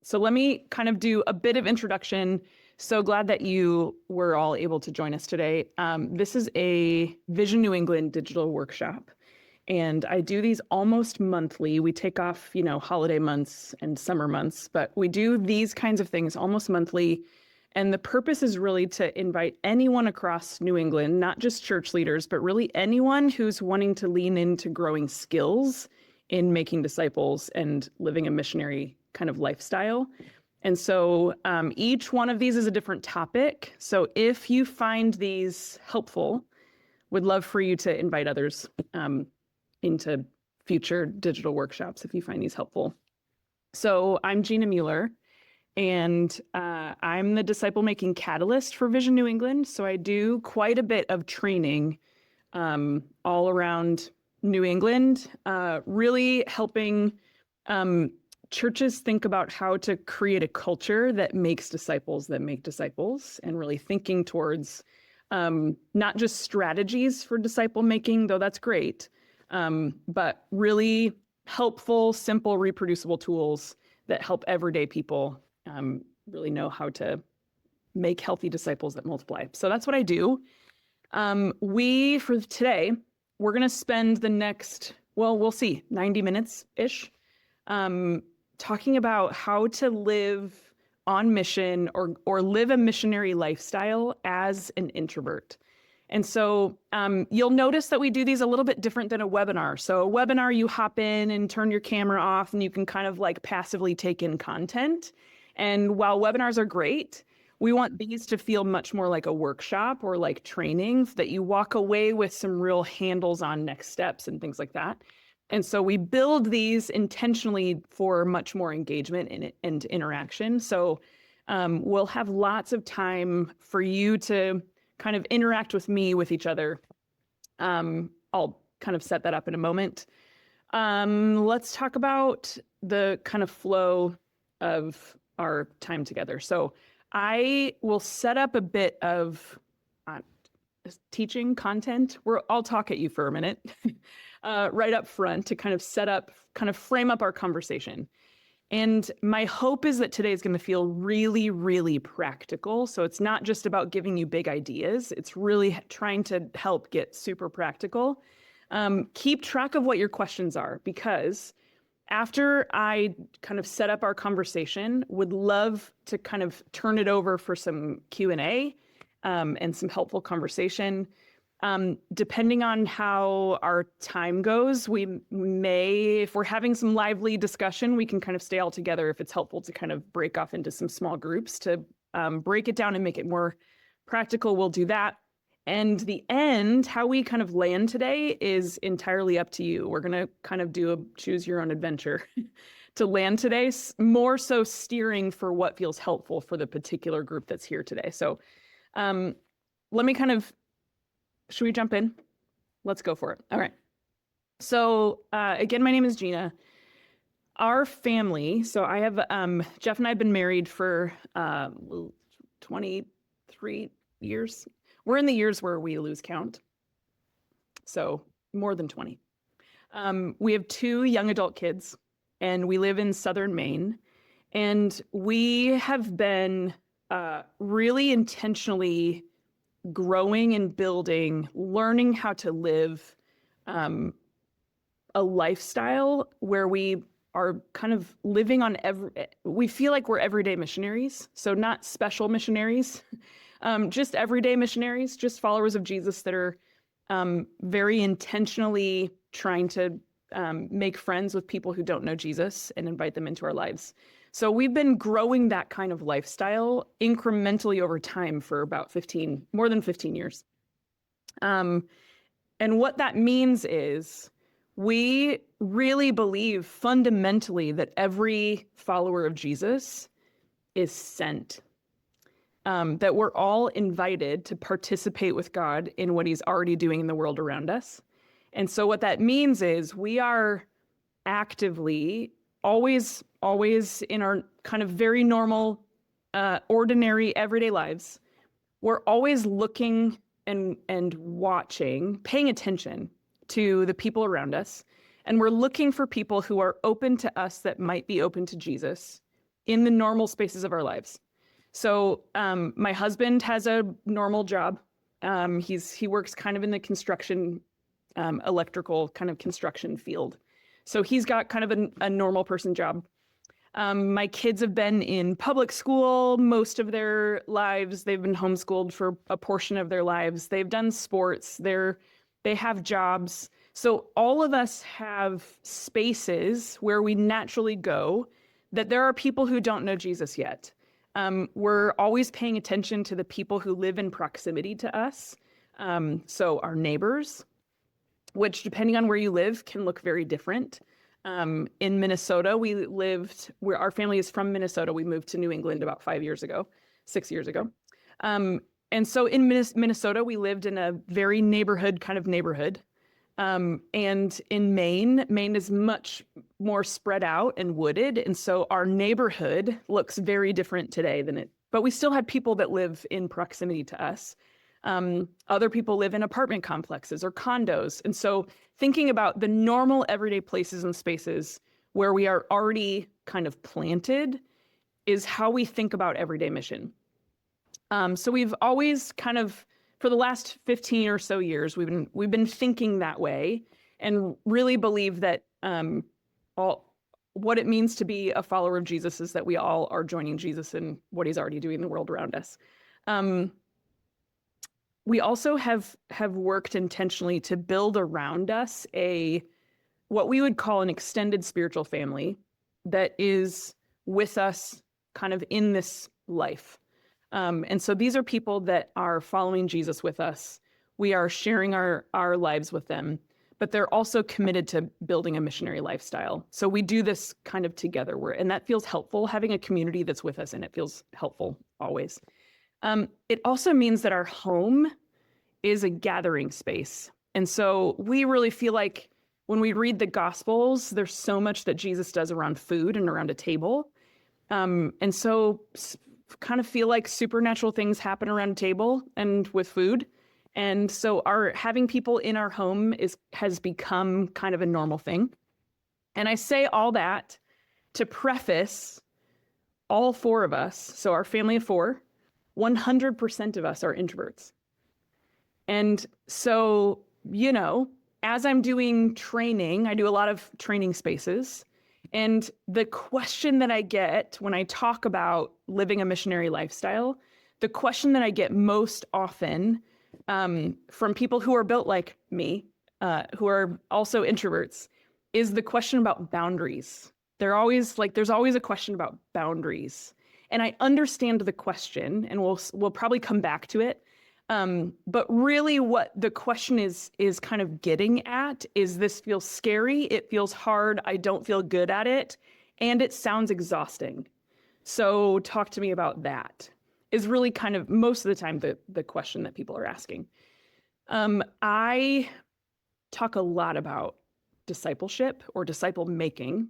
So let me kind of do a bit of introduction. So glad that you were all able to join us today. This is a Vision New England digital workshop, and I do these almost monthly. We take off, holiday months and summer months, but we do these kinds of things almost monthly. And the purpose is really to invite anyone across New England, not just church leaders, but really anyone who's wanting to lean into growing skills in making disciples and living a missionary kind of lifestyle. And so each one of these is a different topic. So if you find these helpful, would love for you to invite others into future digital workshops if you find these helpful. So I'm Gina Mueller, and I'm the disciple making catalyst for Vision New England. So I do quite a bit of training all around New England, really helping churches think about how to create a culture that makes disciples that make disciples, and really thinking towards not just strategies for disciple making, though that's great, but really helpful, simple, reproducible tools that help everyday people really know how to make healthy disciples that multiply. So that's what I do. For today, we're going to spend the next, we'll see, 90 minutes-ish, talking about how to live on mission or live a missionary lifestyle as an introvert. And so you'll notice that we do these a little bit different than a webinar. So a webinar, you hop in and turn your camera off, and you can kind of like passively take in content. And while webinars are great, we want these to feel much more like a workshop or like training, so that you walk away with some real handles on next steps and things like that. And so we build these intentionally for much more engagement and interaction. So we'll have lots of time for you to kind of interact with me, with each other. I'll kind of set that up in a moment. Let's talk about the kind of flow of our time together. So I will set up a bit of teaching content. I'll talk at you for a minute right up front to kind of frame up our conversation. And my hope is that today is going to feel really, really practical. So it's not just about giving you big ideas. It's really trying to help get super practical. Keep track of what your questions are, because after I kind of set up our conversation, would love to kind of turn it over for some Q&A and some helpful conversation. Depending on how our time goes, we may, if we're having some lively discussion, we can kind of stay all together if it's helpful to kind of break off into some small groups to break it down and make it more practical. We'll do that. And the end, how we kind of land today, is entirely up to you. We're going to kind of do a choose your own adventure to land today, more so steering for what feels helpful for the particular group that's here today. So let me should we jump in? Let's go for it. All right. So again, my name is Gina. Our family, so I have, Jeff and I have been married for 23 years. We're in the years where we lose count. So more than 20. We have 2 young adult kids, and we live in southern Maine. And we have been really intentionally growing and building, learning how to live a lifestyle where we are kind of living on we feel like we're everyday missionaries. So not special missionaries, just everyday missionaries, just followers of Jesus that are very intentionally trying to make friends with people who don't know Jesus and invite them into our lives. So we've been growing that kind of lifestyle incrementally over time for about more than 15 years. And what that means is we really believe fundamentally that every follower of Jesus is sent, that we're all invited to participate with God in what he's already doing in the world around us. And so what that means is we are actively always in our kind of very normal, ordinary, everyday lives, we're always looking and watching, paying attention to the people around us. And we're looking for people who are open to us, that might be open to Jesus, in the normal spaces of our lives. So my husband has a normal job. He works kind of in the construction, electrical kind of construction field. So he's got kind of a normal person job. My kids have been in public school most of their lives. They've been homeschooled for a portion of their lives. They've done sports. They have jobs. So all of us have spaces where we naturally go that there are people who don't know Jesus yet. We're always paying attention to the people who live in proximity to us. So our neighbors, which depending on where you live can look very different. In Minnesota, where our family is from Minnesota. We moved to New England about 6 years ago. And so in Minnesota, we lived in a very neighborhood kind of neighborhood. And in Maine is much more spread out and wooded. And so our neighborhood looks very different today but we still have people that live in proximity to us. Other people live in apartment complexes or condos. And so thinking about the normal everyday places and spaces where we are already kind of planted is how we think about everyday mission. So we've always kind of, for the last 15 or so years, we've been thinking that way and really believe that what it means to be a follower of Jesus is that we all are joining Jesus in what he's already doing in the world around us. We also have worked intentionally to build around us what we would call an extended spiritual family that is with us kind of in this life. And so these are people that are following Jesus with us. We are sharing our lives with them, but they're also committed to building a missionary lifestyle. So we do this kind of together, and that feels helpful. Having a community that's with us, and it feels helpful always. It also means that our home is a gathering space. And so we really feel like when we read the Gospels, there's so much that Jesus does around food and around a table. And so kind of feel like supernatural things happen around a table and with food. And so having people in our home has become kind of a normal thing. And I say all that to preface all four of us, so our family of four, 100% of us are introverts. And so, as I'm doing training, I do a lot of training spaces. And the question that I get when I talk about living a missionary lifestyle, the question that I get most often from people who are built like me, who are also introverts, is the question about boundaries. There's always a question about boundaries. And I understand the question, and we'll probably come back to it. But really what the question is kind of getting at is this feels scary, it feels hard, I don't feel good at it, and it sounds exhausting. So talk to me about that is really kind of most of the time the question that people are asking. I talk a lot about discipleship or disciple making.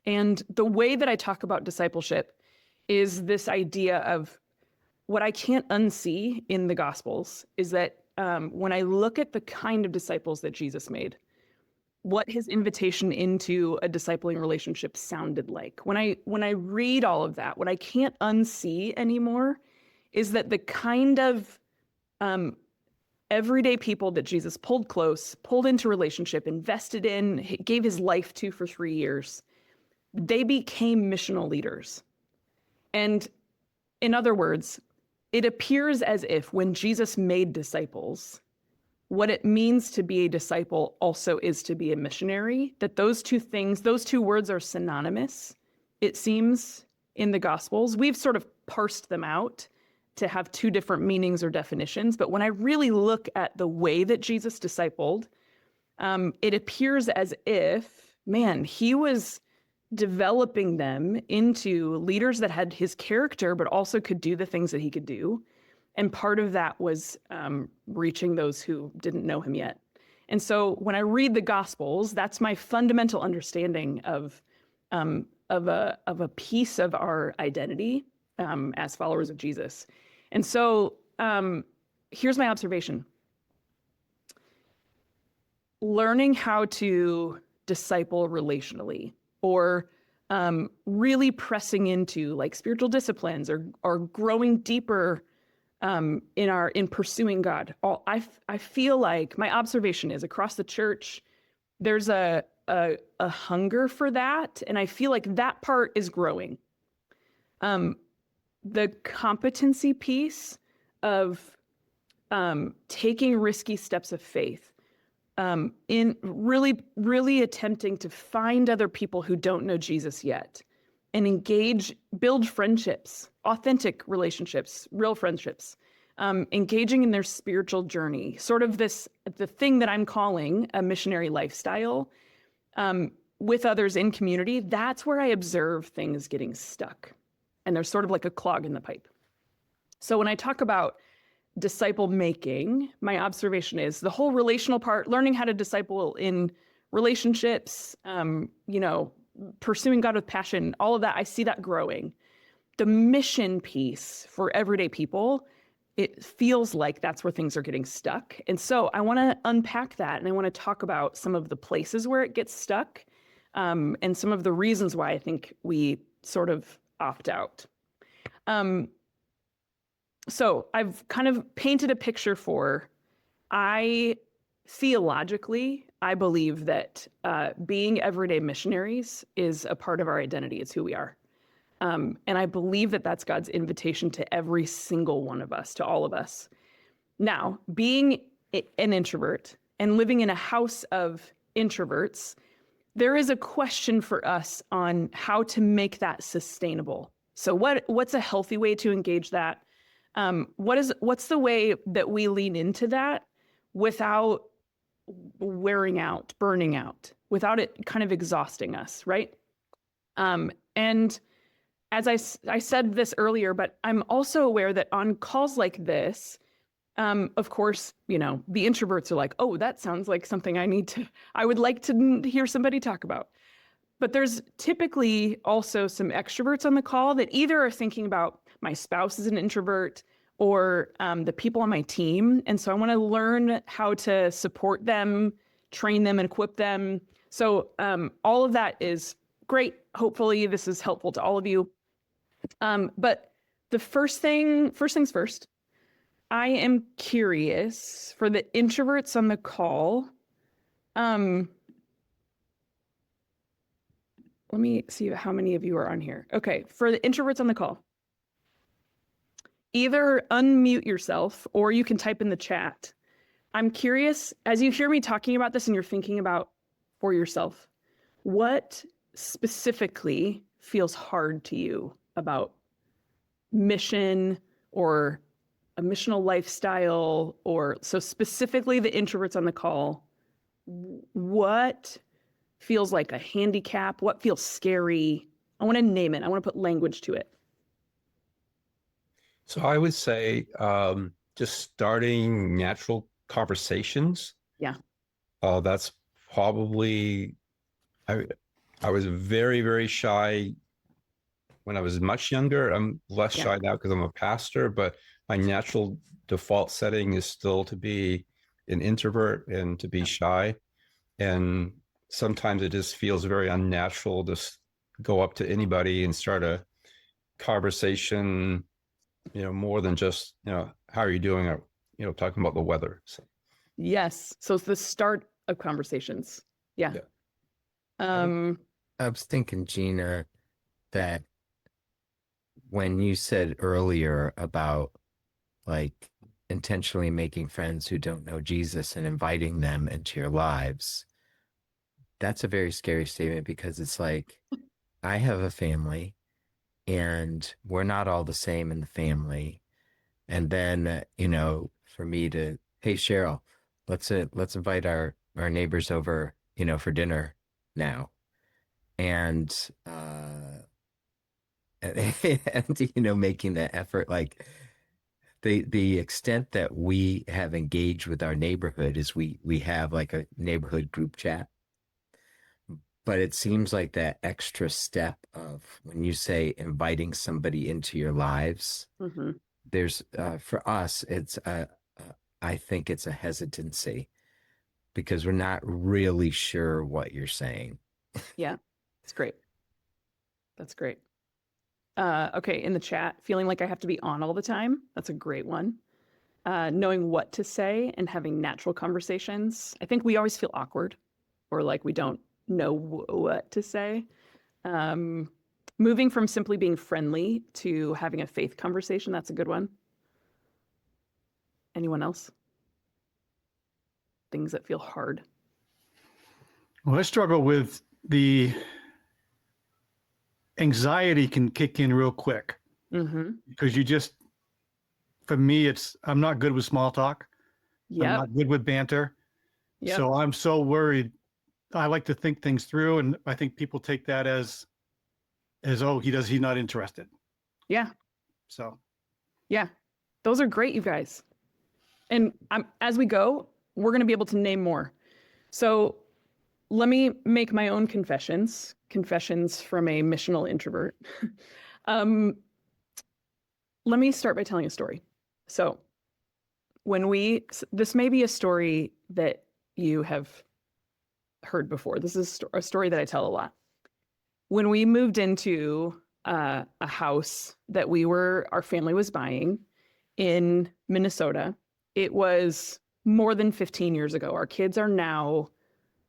And the way that I talk about discipleship is this idea of what I can't unsee in the Gospels is that when I look at the kind of disciples that Jesus made, what his invitation into a discipling relationship sounded like. When I read all of that, what I can't unsee anymore is that the kind of everyday people that Jesus pulled close, pulled into relationship, invested in, gave his life to for 3 years, they became missional leaders. And in other words, it appears as if when Jesus made disciples, what it means to be a disciple also is to be a missionary, that those two words are synonymous, it seems, in the Gospels. We've sort of parsed them out to have two different meanings or definitions, but when I really look at the way that Jesus discipled, it appears as if, he was developing them into leaders that had his character, but also could do the things that he could do. And part of that was reaching those who didn't know him yet. And so when I read the Gospels, that's my fundamental understanding of a piece of our identity as followers of Jesus. And so here's my observation. Learning how to disciple relationally, or really pressing into like spiritual disciplines or growing deeper in pursuing God. I feel like my observation is across the church, there's a hunger for that, and I feel like that part is growing. The competency piece of taking risky steps of faith, in really attempting to find other people who don't know Jesus yet and build friendships, authentic relationships, real friendships, engaging in their spiritual journey, sort of the thing that I'm calling a missionary lifestyle, with others in community. That's where I observe things getting stuck. And there's sort of like a clog in the pipe. So when I talk about disciple making, my observation is the whole relational part, learning how to disciple in relationships, pursuing God with passion, all of that, I see that growing. The mission piece for everyday people, it feels like that's where things are getting stuck. And so I want to unpack that, and I want to talk about some of the places where it gets stuck, and some of the reasons why I think we sort of opt out. So I've kind of painted a picture theologically, I believe that being everyday missionaries is a part of our identity. It's who we are. And I believe that that's God's invitation to every single one of us, to all of us. Now, being an introvert and living in a house of introverts, there is a question for us on how to make that sustainable. So what's a healthy way to engage that? What's the way that we lean into that without wearing out, burning out, without it kind of exhausting us, right? And as I said this earlier, but I'm also aware that on calls like this, of course, the introverts are like, oh, that sounds like something I would like to hear somebody talk about. But there's typically also some extroverts on the call that either are thinking about my spouse is an introvert or the people on my team. And so I want to learn how to support them, train them, and equip them. So all of that is great. Hopefully this is helpful to all of you. But the first things first, I am curious for the introverts on the call. Let me see how many of you are on here. Okay, for the introverts on the call, either unmute yourself or you can type in the chat. I'm curious, as you hear me talking about this and you're thinking about for yourself, what specifically feels hard to you about mission or a missional lifestyle? Or so specifically the introverts on the call, what feels like a handicap? What feels scary? I want to name it. I want to put language to it. So I would say just starting natural conversations. Yeah. That's probably, I was very, very shy when I was much younger. I'm less shy now because I'm a pastor, but my natural default setting is still to be an introvert and to be shy. And sometimes it just feels very unnatural to go up to anybody and start a conversation, more than just, how are you doing? Or, talking about the weather. So. Yes. So it's the start of conversations. Yeah. I was thinking, Gina, that when you said earlier about like intentionally making friends who don't know Jesus and inviting them into your lives, that's a very scary statement because it's like, I have a family and we're not all the same in the family. And then, for me to, hey, Cheryl, let's invite our neighbors over, for dinner now. And, and making the effort, like the extent that we have engaged with our neighborhood is we have like a neighborhood group chat. But it seems like that extra step of when you say inviting somebody into your lives, there's for us, I think it's a hesitancy because we're not really sure what you're saying. Yeah, it's great. That's great. Okay, in the chat, feeling like I have to be on all the time. That's a great one. Knowing what to say and having natural conversations. I think we always feel awkward or like we don't know what to say. Moving from simply being friendly to having a faith conversation. That's a good one. Anyone else? Things that feel hard. Well, I struggle with the anxiety can kick in real quick because for me, I'm not good with small talk. I'm Yeah. not good with banter. Yep. So I'm so worried. I like to think things through. And I think people take that as, oh, he's not interested. Yeah. So. Yeah. Those are great, you guys. And as we go, we're going to be able to name more. So let me make my own confessions from a missional introvert. Let me start by telling a story. So this may be a story that you have heard before. This is a story that I tell a lot. When we moved into a house that our family was buying in Minnesota, it was more than 15 years ago. Our kids are now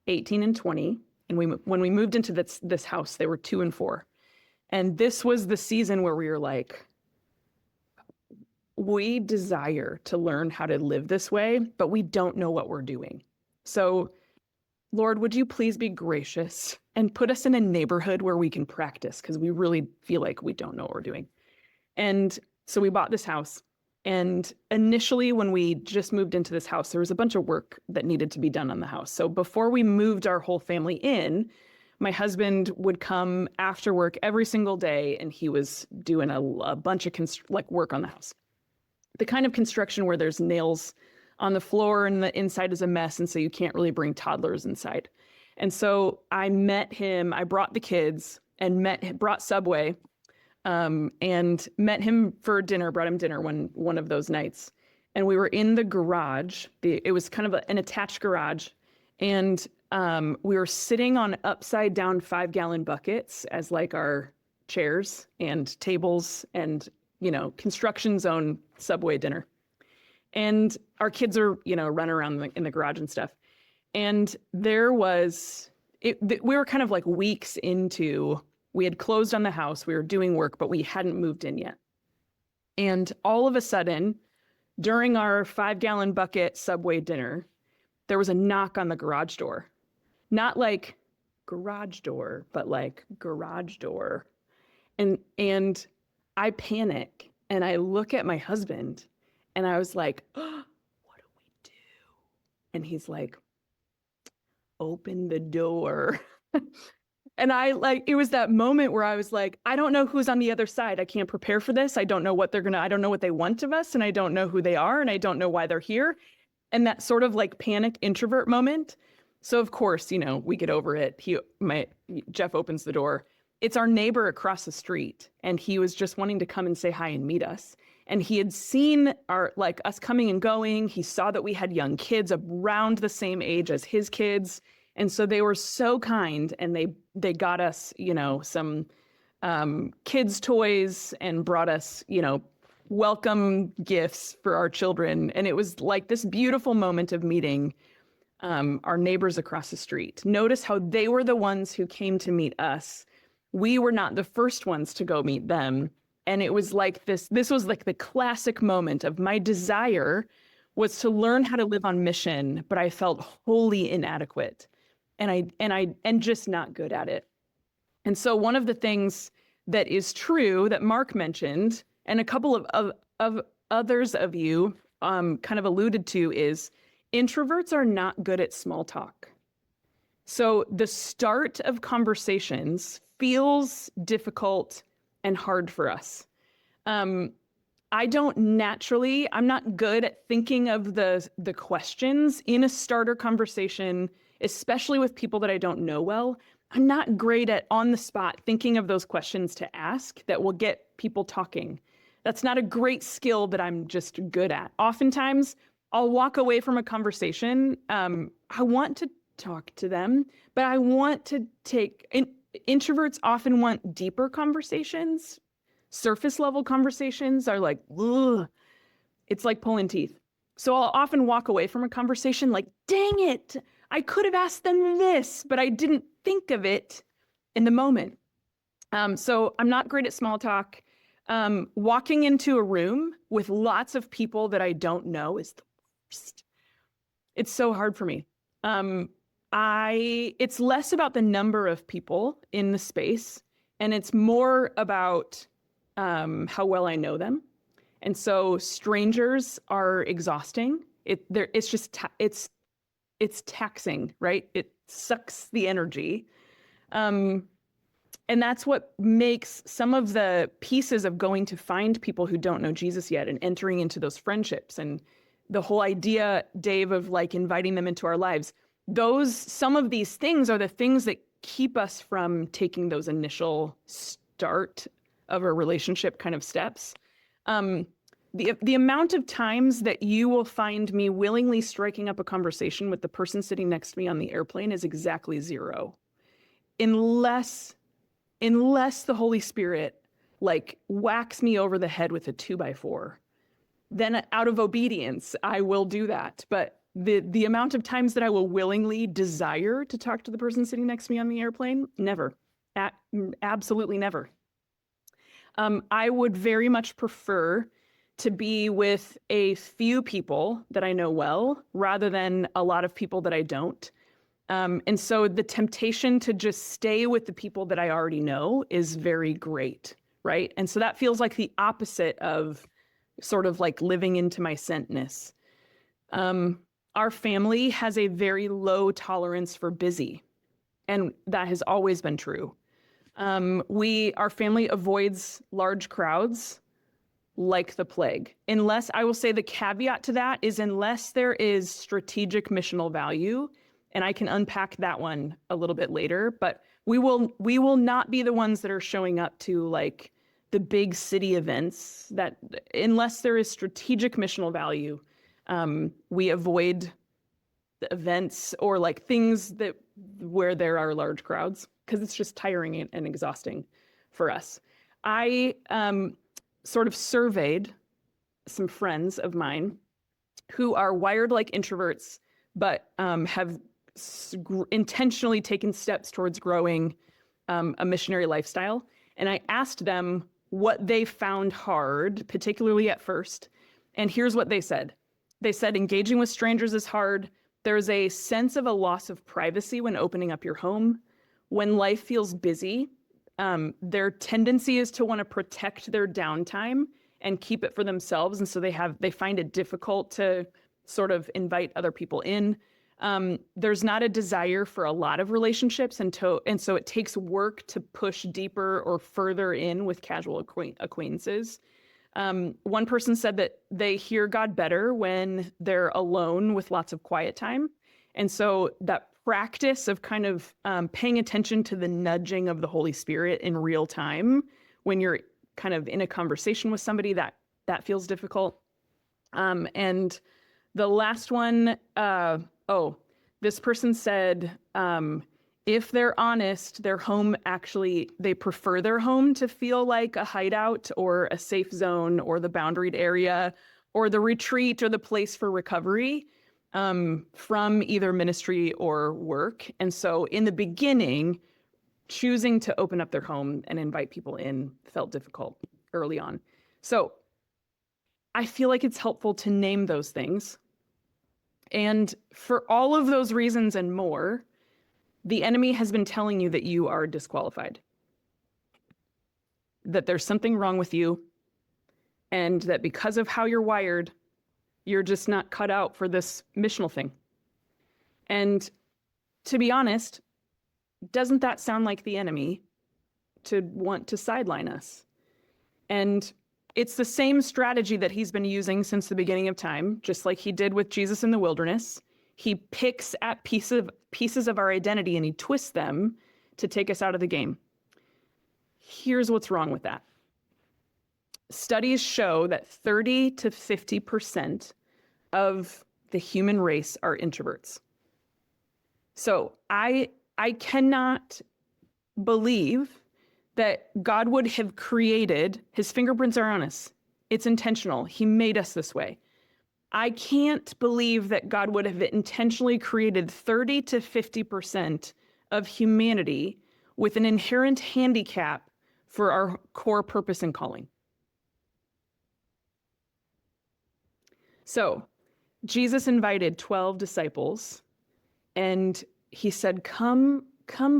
18 and 20. And when we moved into this house, they were 2 and 4. And this was the season where we were like, we desire to learn how to live this way, but we don't know what we're doing. So, Lord, would you please be gracious and put us in a neighborhood where we can practice, because we really feel like we don't know what we're doing. And so we bought this house. And initially, when we just moved into this house, there was a bunch of work that needed to be done on the house. So before we moved our whole family in, my husband would come after work every single day, and he was doing a bunch of work on the house. The kind of construction where there's nails on the floor and the inside is a mess, and so you can't really bring toddlers inside. And so I met him, I brought the kids and brought Subway, and met him for dinner, brought him dinner one of those nights. And we were in the garage. It was kind of an attached garage. And we were sitting on upside down 5-gallon buckets as like our chairs and tables and, construction zone Subway dinner. And our kids are, running around in the garage and stuff. And we were kind of like weeks into, we had closed on the house, we were doing work, but we hadn't moved in yet. And all of a sudden, during our 5-gallon bucket Subway dinner, there was a knock on the garage door. Not like garage door, but like garage door. And I panic and I look at my husband and I was like, oh, what do we do? And he's like, open the door. And it was that moment where I was like, I don't know who's on the other side. I can't prepare for this. I don't know what I don't know what they want of us, and I don't know who they are, and I don't know why they're here. And that sort of like panic introvert moment. So of course, we get over it. Jeff opens the door. It's our neighbor across the street, and he was just wanting to come and say hi and meet us. And he had seen us coming and going. He saw that we had young kids around the same age as his kids. And so they were so kind, and they got us, some kids' toys and brought us, welcome gifts for our children. And it was like this beautiful moment of meeting our neighbors across the street. Notice how they were the ones who came to meet us. We were not the first ones to go meet them. And it was like this was like the classic moment of my desire was to learn how to live on mission, but I felt wholly inadequate. And just not good at it. And so one of the things that is true that Mark mentioned, and a couple of others of you kind of alluded to, is introverts are not good at small talk. So the start of conversations feels difficult and hard for us. I'm not good at thinking of the questions in a starter conversation, especially with people that I don't know well. I'm not great at on the spot thinking of those questions to ask that will get people talking. That's not a great skill that I'm just good at. Oftentimes, I'll walk away from a conversation. I want to talk to them, but I want to introverts often want deeper conversations. Surface level conversations are like, ugh, it's like pulling teeth. So I'll often walk away from a conversation like, dang it, I could have asked them this, but I didn't think of it in the moment. So I'm not great at small talk. Walking into a room with lots of people that I don't know is the worst. It's so hard for me. It's less about the number of people in the space, and it's more about how well I know them. And so strangers are exhausting. It's taxing, right? It sucks the energy. And that's what makes some of the pieces of going to find people who don't know Jesus yet and entering into those friendships and the whole idea, Dave, of like inviting them into our lives. Some of these things are the things that keep us from taking those initial start of a relationship kind of steps. The amount of times that you will find me willingly striking up a conversation with the person sitting next to me on the airplane is exactly 0. Unless the Holy Spirit like whacks me over the head with a 2x4, then out of obedience, I will do that. But the amount of times that I will willingly desire to talk to the person sitting next to me on the airplane, never. Absolutely never. I would very much prefer to be with a few people that I know well rather than a lot of people that I don't. And so the temptation to just stay with the people that I already know is very great, right? And so that feels like the opposite of sort of like living into my sentness. Our family has a very low tolerance for busy, and that has always been true. Our family avoids large crowds like the plague. Unless, I will say the caveat to that is unless there is strategic missional value, and I can unpack that one a little bit later, but we will not be the ones that are showing up to like the big city events that unless there is strategic missional value, we avoid the events or like things where there are large crowds because it's just tiring and exhausting for us. I sort of surveyed some friends of mine who are wired like introverts, but have intentionally taken steps towards growing a missionary lifestyle. And I asked them what they found hard, particularly at first. And here's what they said. They said, engaging with strangers is hard. There's a sense of a loss of privacy when opening up your home. When life feels busy, their tendency is to want to protect their downtime and keep it for themselves. And so they find it difficult to sort of invite other people in. There's not a desire for a lot of relationships, and so it takes work to push deeper or further in with casual acquaintances. One person said that they hear God better when they're alone with lots of quiet time. And so that practice of kind of paying attention to the nudging of the Holy Spirit in real time when you're kind of in a conversation with somebody, that feels difficult. And the last one, this person said, if they're honest, they prefer their home to feel like a hideout or a safe zone or the boundaried area or the retreat or the place for recovery from either ministry or work. And so in the beginning, choosing to open up their home and invite people in felt difficult early on. So I feel like it's helpful to name those things. And for all of those reasons and more, the enemy has been telling you that you are disqualified, that there's something wrong with you, and that because of how you're wired, you're just not cut out for this missional thing. And to be honest, doesn't that sound like the enemy to want to sideline us? And it's the same strategy that he's been using since the beginning of time, just like he did with Jesus in the wilderness. He picks at pieces of our identity and he twists them to take us out of the game. Here's what's wrong with that. Studies show that 30 to 50% of the human race are introverts. So I cannot believe that God would have created, his fingerprints are on us. It's intentional. He made us this way. I can't believe that God would have intentionally created 30 to 50% of humanity with an inherent handicap for our core purpose and calling. So Jesus invited 12 disciples and he said, come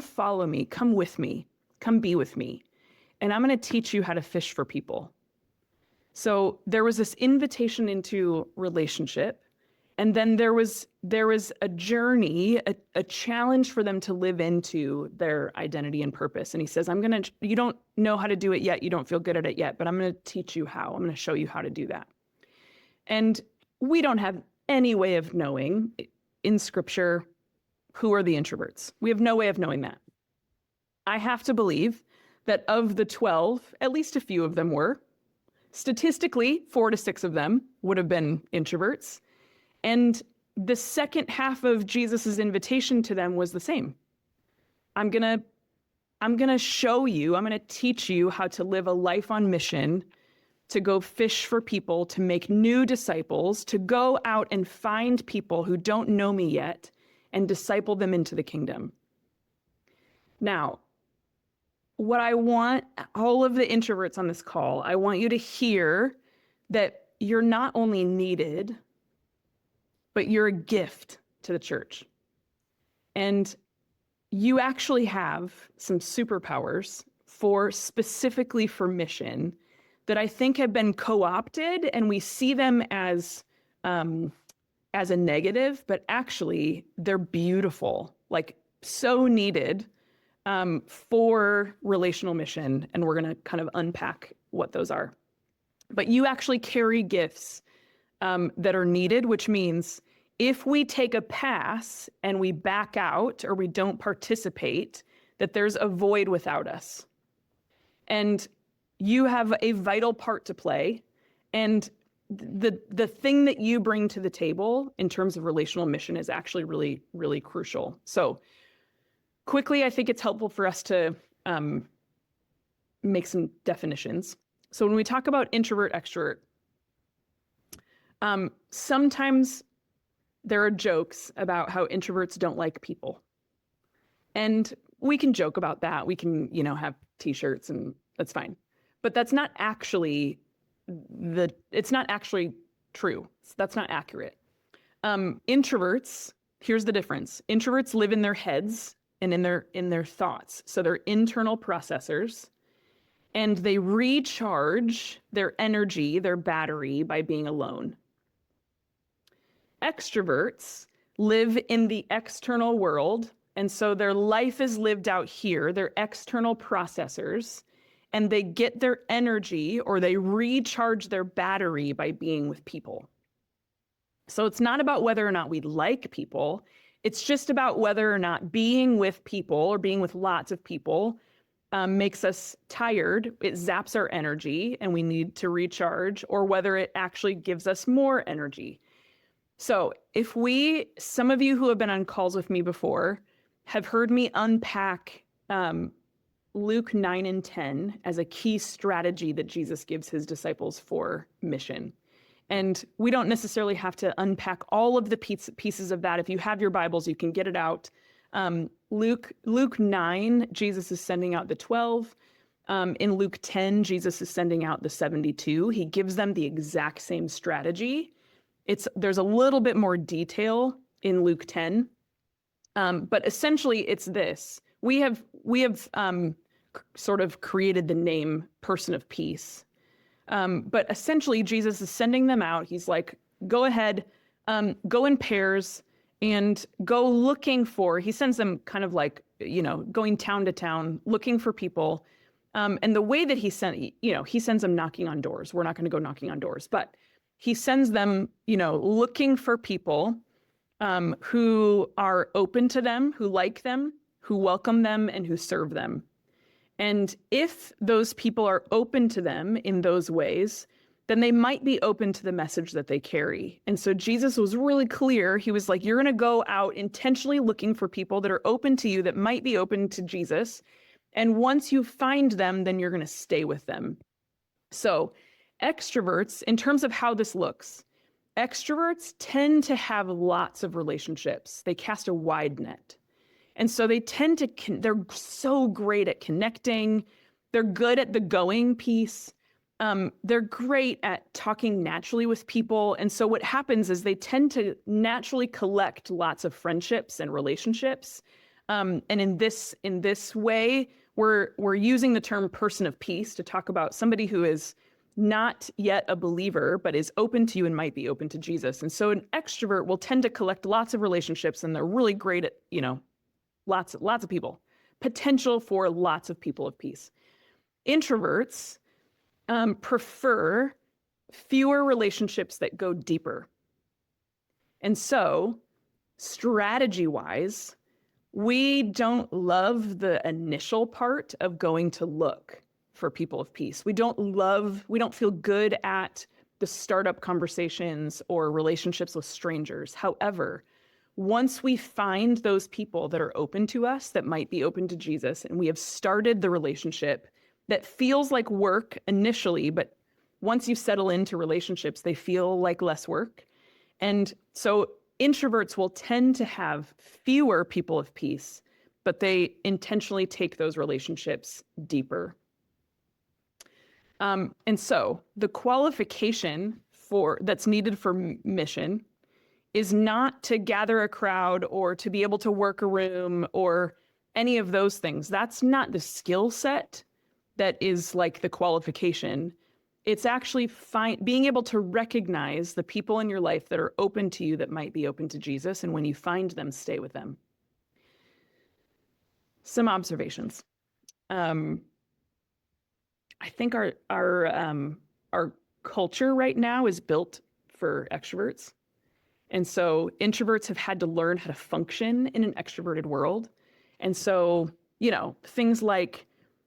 follow me, come with me, come be with me. And I'm going to teach you how to fish for people. So there was this invitation into relationship. And then there was a journey, a challenge for them to live into their identity and purpose. And he says, you don't know how to do it yet. You don't feel good at it yet, but I'm going to teach you how. I'm going to show you how to do that. And we don't have any way of knowing in scripture who are the introverts. We have no way of knowing that. I have to believe that of the 12, at least a few of them were. Statistically, 4 to 6 of them would have been introverts. And the second half of Jesus's invitation to them was the same. I'm gonna show you, I'm gonna teach you how to live a life on mission, to go fish for people, to make new disciples, to go out and find people who don't know me yet and disciple them into the kingdom. Now, what I want all of the introverts on this call, I want you to hear that you're not only needed, but you're a gift to the church. And you actually have some superpowers specifically for mission that I think have been co-opted, and we see them as a negative, but actually they're beautiful, like so needed for relational mission. And we're going to kind of unpack what those are. But you actually carry gifts that are needed, which means if we take a pass and we back out or we don't participate, that there's a void without us. And you have a vital part to play. And the thing that you bring to the table in terms of relational mission is actually really, really crucial. So quickly, I think it's helpful for us to make some definitions. So when we talk about introvert, extrovert, sometimes there are jokes about how introverts don't like people. And we can joke about that. We can, have t-shirts and that's fine. But that's not actually it's not actually true. That's not accurate. Introverts, here's the difference. Introverts live in their heads and in their thoughts. So they're internal processors, and they recharge their energy, their battery, by being alone. Extroverts live in the external world, and so their life is lived out here. They're external processors, and they get their energy or they recharge their battery by being with people. So it's not about whether or not we like people. It's just about whether or not being with people or being with lots of people makes us tired. It zaps our energy and we need to recharge, or whether it actually gives us more energy. So some of you who have been on calls with me before have heard me unpack Luke 9 and 10 as a key strategy that Jesus gives his disciples for mission. And we don't necessarily have to unpack all of the pieces of that. If you have your Bibles, you can get it out. Luke 9, Jesus is sending out the 12. In Luke 10, Jesus is sending out the 72. He gives them the exact same strategy. There's a little bit more detail in Luke 10. But essentially it's this. We have sort of created the name person of peace. But essentially Jesus is sending them out. He's like, go ahead, go in pairs and go looking for, he sends them kind of like, going town to town, looking for people. And the way that he sends them knocking on doors. We're not going to go knocking on doors, but he sends them, looking for people who are open to them, who like them, who welcome them, and who serve them. And if those people are open to them in those ways, then they might be open to the message that they carry. And so Jesus was really clear. He was like, you're going to go out intentionally looking for people that are open to you, that might be open to Jesus. And once you find them, then you're going to stay with them. So extroverts, in terms of how this looks, extroverts tend to have lots of relationships. They cast a wide net. And so they tend to, they're so great at connecting. They're good at the going piece. They're great at talking naturally with people. And so what happens is they tend to naturally collect lots of friendships and relationships. And in this way, we're using the term person of peace to talk about somebody who is not yet a believer, but is open to you and might be open to Jesus. And so an extrovert will tend to collect lots of relationships, and they're really great at, lots of people, potential for lots of people of peace. Introverts prefer fewer relationships that go deeper. And so strategy-wise, we don't love the initial part of going to look for people of peace. We don't feel good at the startup conversations or relationships with strangers. However, once we find those people that are open to us, that might be open to Jesus, and we have started the relationship that feels like work initially, but once you settle into relationships, they feel like less work. And so introverts will tend to have fewer people of peace, but they intentionally take those relationships deeper. And so the qualification that's needed for mission is not to gather a crowd or to be able to work a room or any of those things. That's not the skill set that is like the qualification. It's actually being able to recognize the people in your life that are open to you, that might be open to Jesus. And when you find them, stay with them. Some observations. I think our culture right now is built for extroverts. And so introverts have had to learn how to function in an extroverted world. And so, things like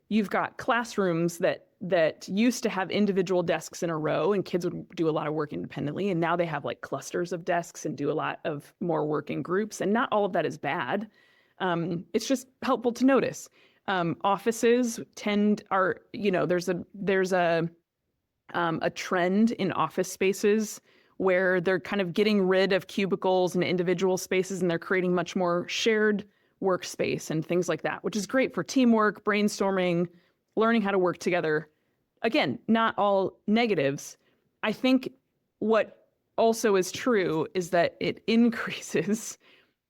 you've got classrooms that used to have individual desks in a row and kids would do a lot of work independently. And now they have like clusters of desks and do a lot of more work in groups. And not all of that is bad. It's just helpful to notice. Offices there's a trend in office spaces where they're kind of getting rid of cubicles and individual spaces, and they're creating much more shared workspace and things like that, which is great for teamwork, brainstorming, learning how to work together. Again, not all negatives. I think what also is true is that it increases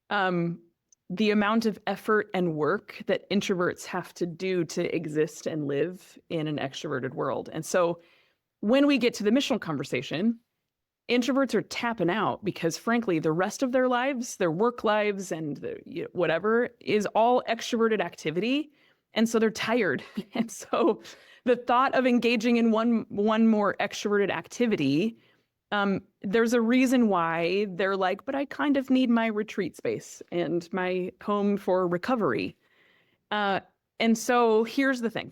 the amount of effort and work that introverts have to do to exist and live in an extroverted world. And so when we get to the missional conversation, introverts are tapping out because, frankly, the rest of their lives, their work lives and whatever is all extroverted activity. And so they're tired. And so the thought of engaging in one more extroverted activity, there's a reason why they're like, but I kind of need my retreat space and my home for recovery. And so here's the thing.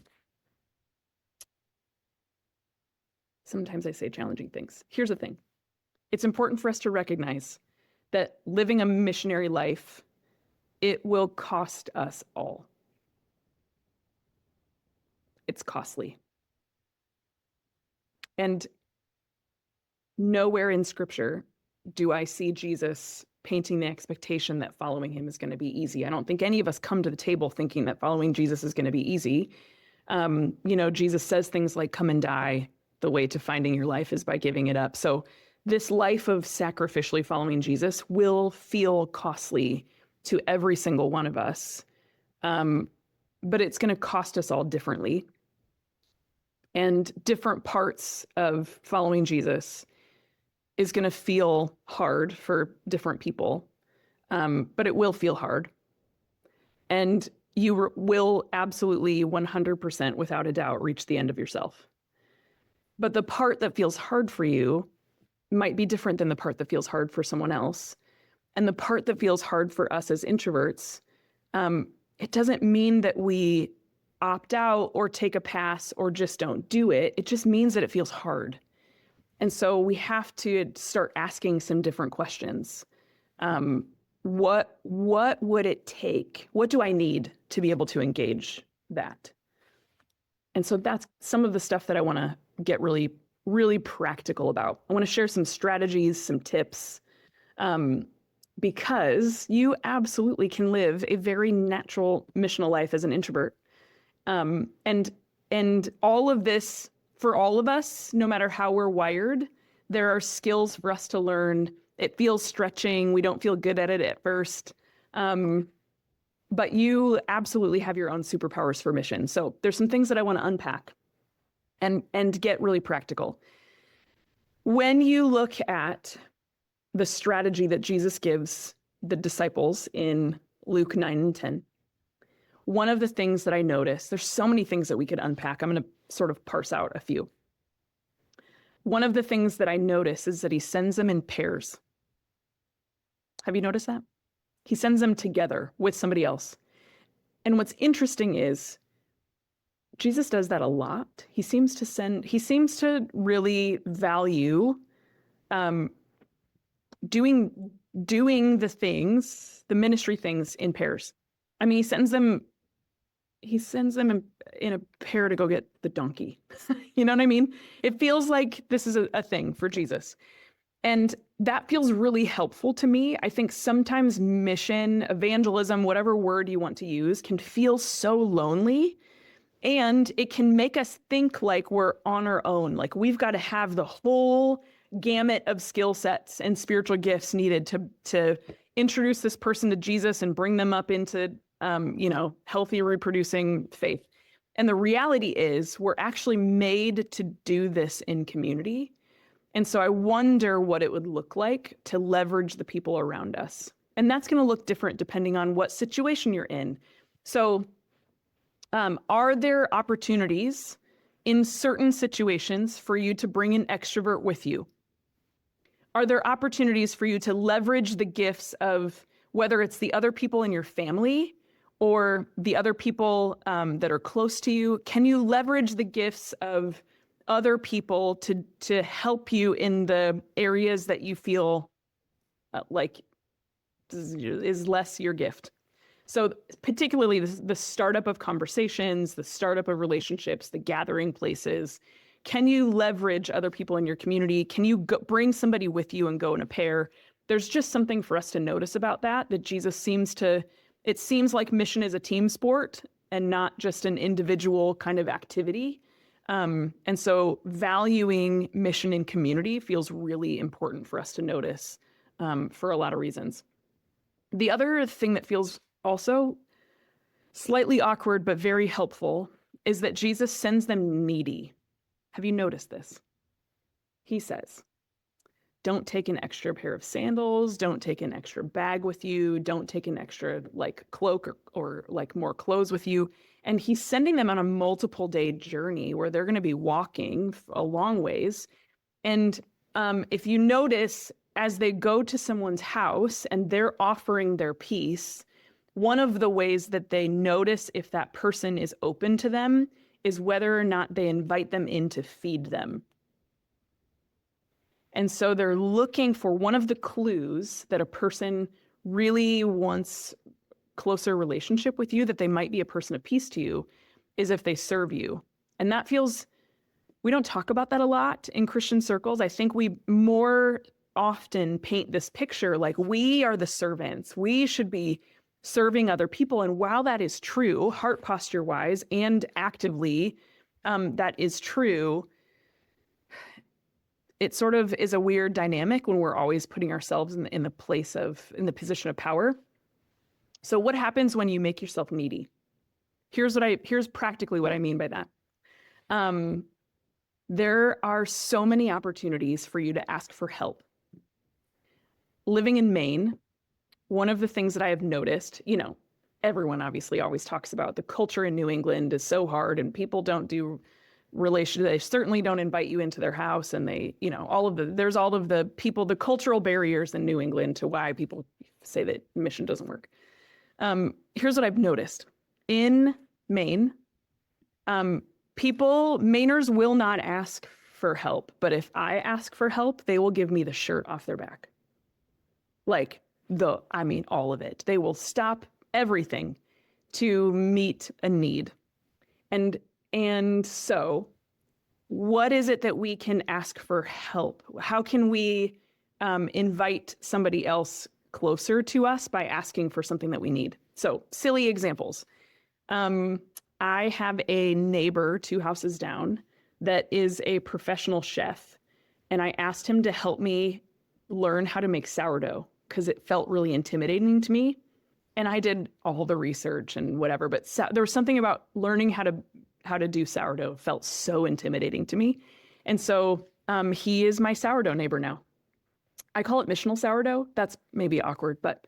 Sometimes I say challenging things. Here's the thing. It's important for us to recognize that living a missionary life, it will cost us all. It's costly. And nowhere in Scripture do I see Jesus painting the expectation that following him is going to be easy. I don't think any of us come to the table thinking that following Jesus is going to be easy. Jesus says things like, come and die. The way to finding your life is by giving it up. So this life of sacrificially following Jesus will feel costly to every single one of us. But it's going to cost us all differently. And different parts of following Jesus is going to feel hard for different people, but it will feel hard. And you will absolutely 100% without a doubt reach the end of yourself. But the part that feels hard for you might be different than the part that feels hard for someone else. And the part that feels hard for us as introverts, it doesn't mean that we opt out or take a pass or just don't do it. It just means that it feels hard. And so we have to start asking some different questions. What would it take? What do I need to be able to engage that. And so that's some of the stuff that I want to get really, really practical about. I want to share some strategies, some tips, because you absolutely can live a very natural missional life as an introvert. And all of this, for all of us, no matter how we're wired, there are skills for us to learn. It feels stretching. We don't feel good at it at first. But you absolutely have your own superpowers for mission. So there's some things that I want to unpack and get really practical. When you look at the strategy that Jesus gives the disciples in Luke 9 and 10, one of the things that I noticed, there's so many things that we could unpack. I'm going to sort of parse out a few. One of the things that I notice is that he sends them in pairs. Have you noticed that? He sends them together with somebody else. And what's interesting is Jesus does that a lot. He seems to really value doing the things, the ministry things in pairs. I mean, he sends them in a pair to go get the donkey. You know what I mean? It feels like this is a thing for Jesus. And that feels really helpful to me. I think sometimes mission, evangelism, whatever word you want to use, can feel so lonely. And it can make us think like we're on our own. Like we've got to have the whole gamut of skill sets and spiritual gifts needed to introduce this person to Jesus and bring them up into, healthy reproducing faith. And the reality is we're actually made to do this in community. And so I wonder what it would look like to leverage the people around us. And that's going to look different depending on what situation you're in. So are there opportunities in certain situations for you to bring an extrovert with you? Are there opportunities for you to leverage the gifts of whether it's the other people in your family or the other people that are close to you? Can you leverage the gifts of other people to help you in the areas that you feel like is less your gift? So particularly the startup of conversations, the startup of relationships, the gathering places. Can you leverage other people in your community? Can you bring somebody with you and go in a pair? There's just something for us to notice about that Jesus it seems like mission is a team sport and not just an individual kind of activity. And so valuing mission in community feels really important for us to notice for a lot of reasons. The other thing that feels also slightly awkward but very helpful is that Jesus sends them needy. Have you noticed this? He says, don't take an extra pair of sandals, don't take an extra bag with you, don't take an extra cloak or more clothes with you. And he's sending them on a multiple day journey where they're going to be walking a long ways. And if you notice, as they go to someone's house and they're offering their peace, one of the ways that they notice if that person is open to them is whether or not they invite them in to feed them. And so they're looking for one of the clues that a person really wants closer relationship with you, that they might be a person of peace to you, is if they serve you. And that we don't talk about that a lot in Christian circles. I think we more often paint this picture like we are the servants. We should be serving other people. And while that is true, heart posture wise and actively, that is true, it sort of is a weird dynamic when we're always putting ourselves in the position of power. So what happens when you make yourself needy? Here's practically what I mean by that. There are so many opportunities for you to ask for help. Living in Maine, one of the things that I have noticed, everyone obviously always talks about the culture in New England is so hard and people don't do relations. They certainly don't invite you into their house. And there's all of the people, the cultural barriers in New England to why people say that mission doesn't work. Here's what I've noticed. In Maine, Mainers will not ask for help, but if I ask for help, they will give me the shirt off their back. All of it. They will stop everything to meet a need. And so what is it that we can ask for help? How can we invite somebody else closer to us by asking for something that we need? So silly examples. I have a neighbor 2 houses down that is a professional chef, and I asked him to help me learn how to make sourdough because it felt really intimidating to me. And I did all the research and whatever, but there was something about learning how to do sourdough felt so intimidating to me. And so he is my sourdough neighbor now. I call it missional sourdough. That's maybe awkward, but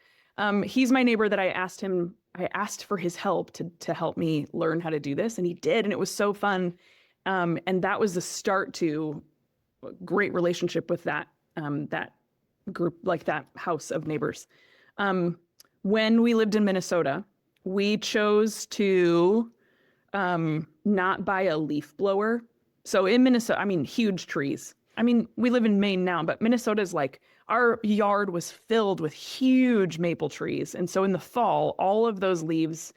he's my neighbor that I asked for his help to help me learn how to do this, and he did, and it was so fun. And that was the start to a great relationship with that group, like that house of neighbors. When we lived in Minnesota, we chose to not buy a leaf blower. So in Minnesota, I mean, huge trees. I mean, we live in Maine now, but Minnesota's like, our yard was filled with huge maple trees. And so in the fall, all of those leaves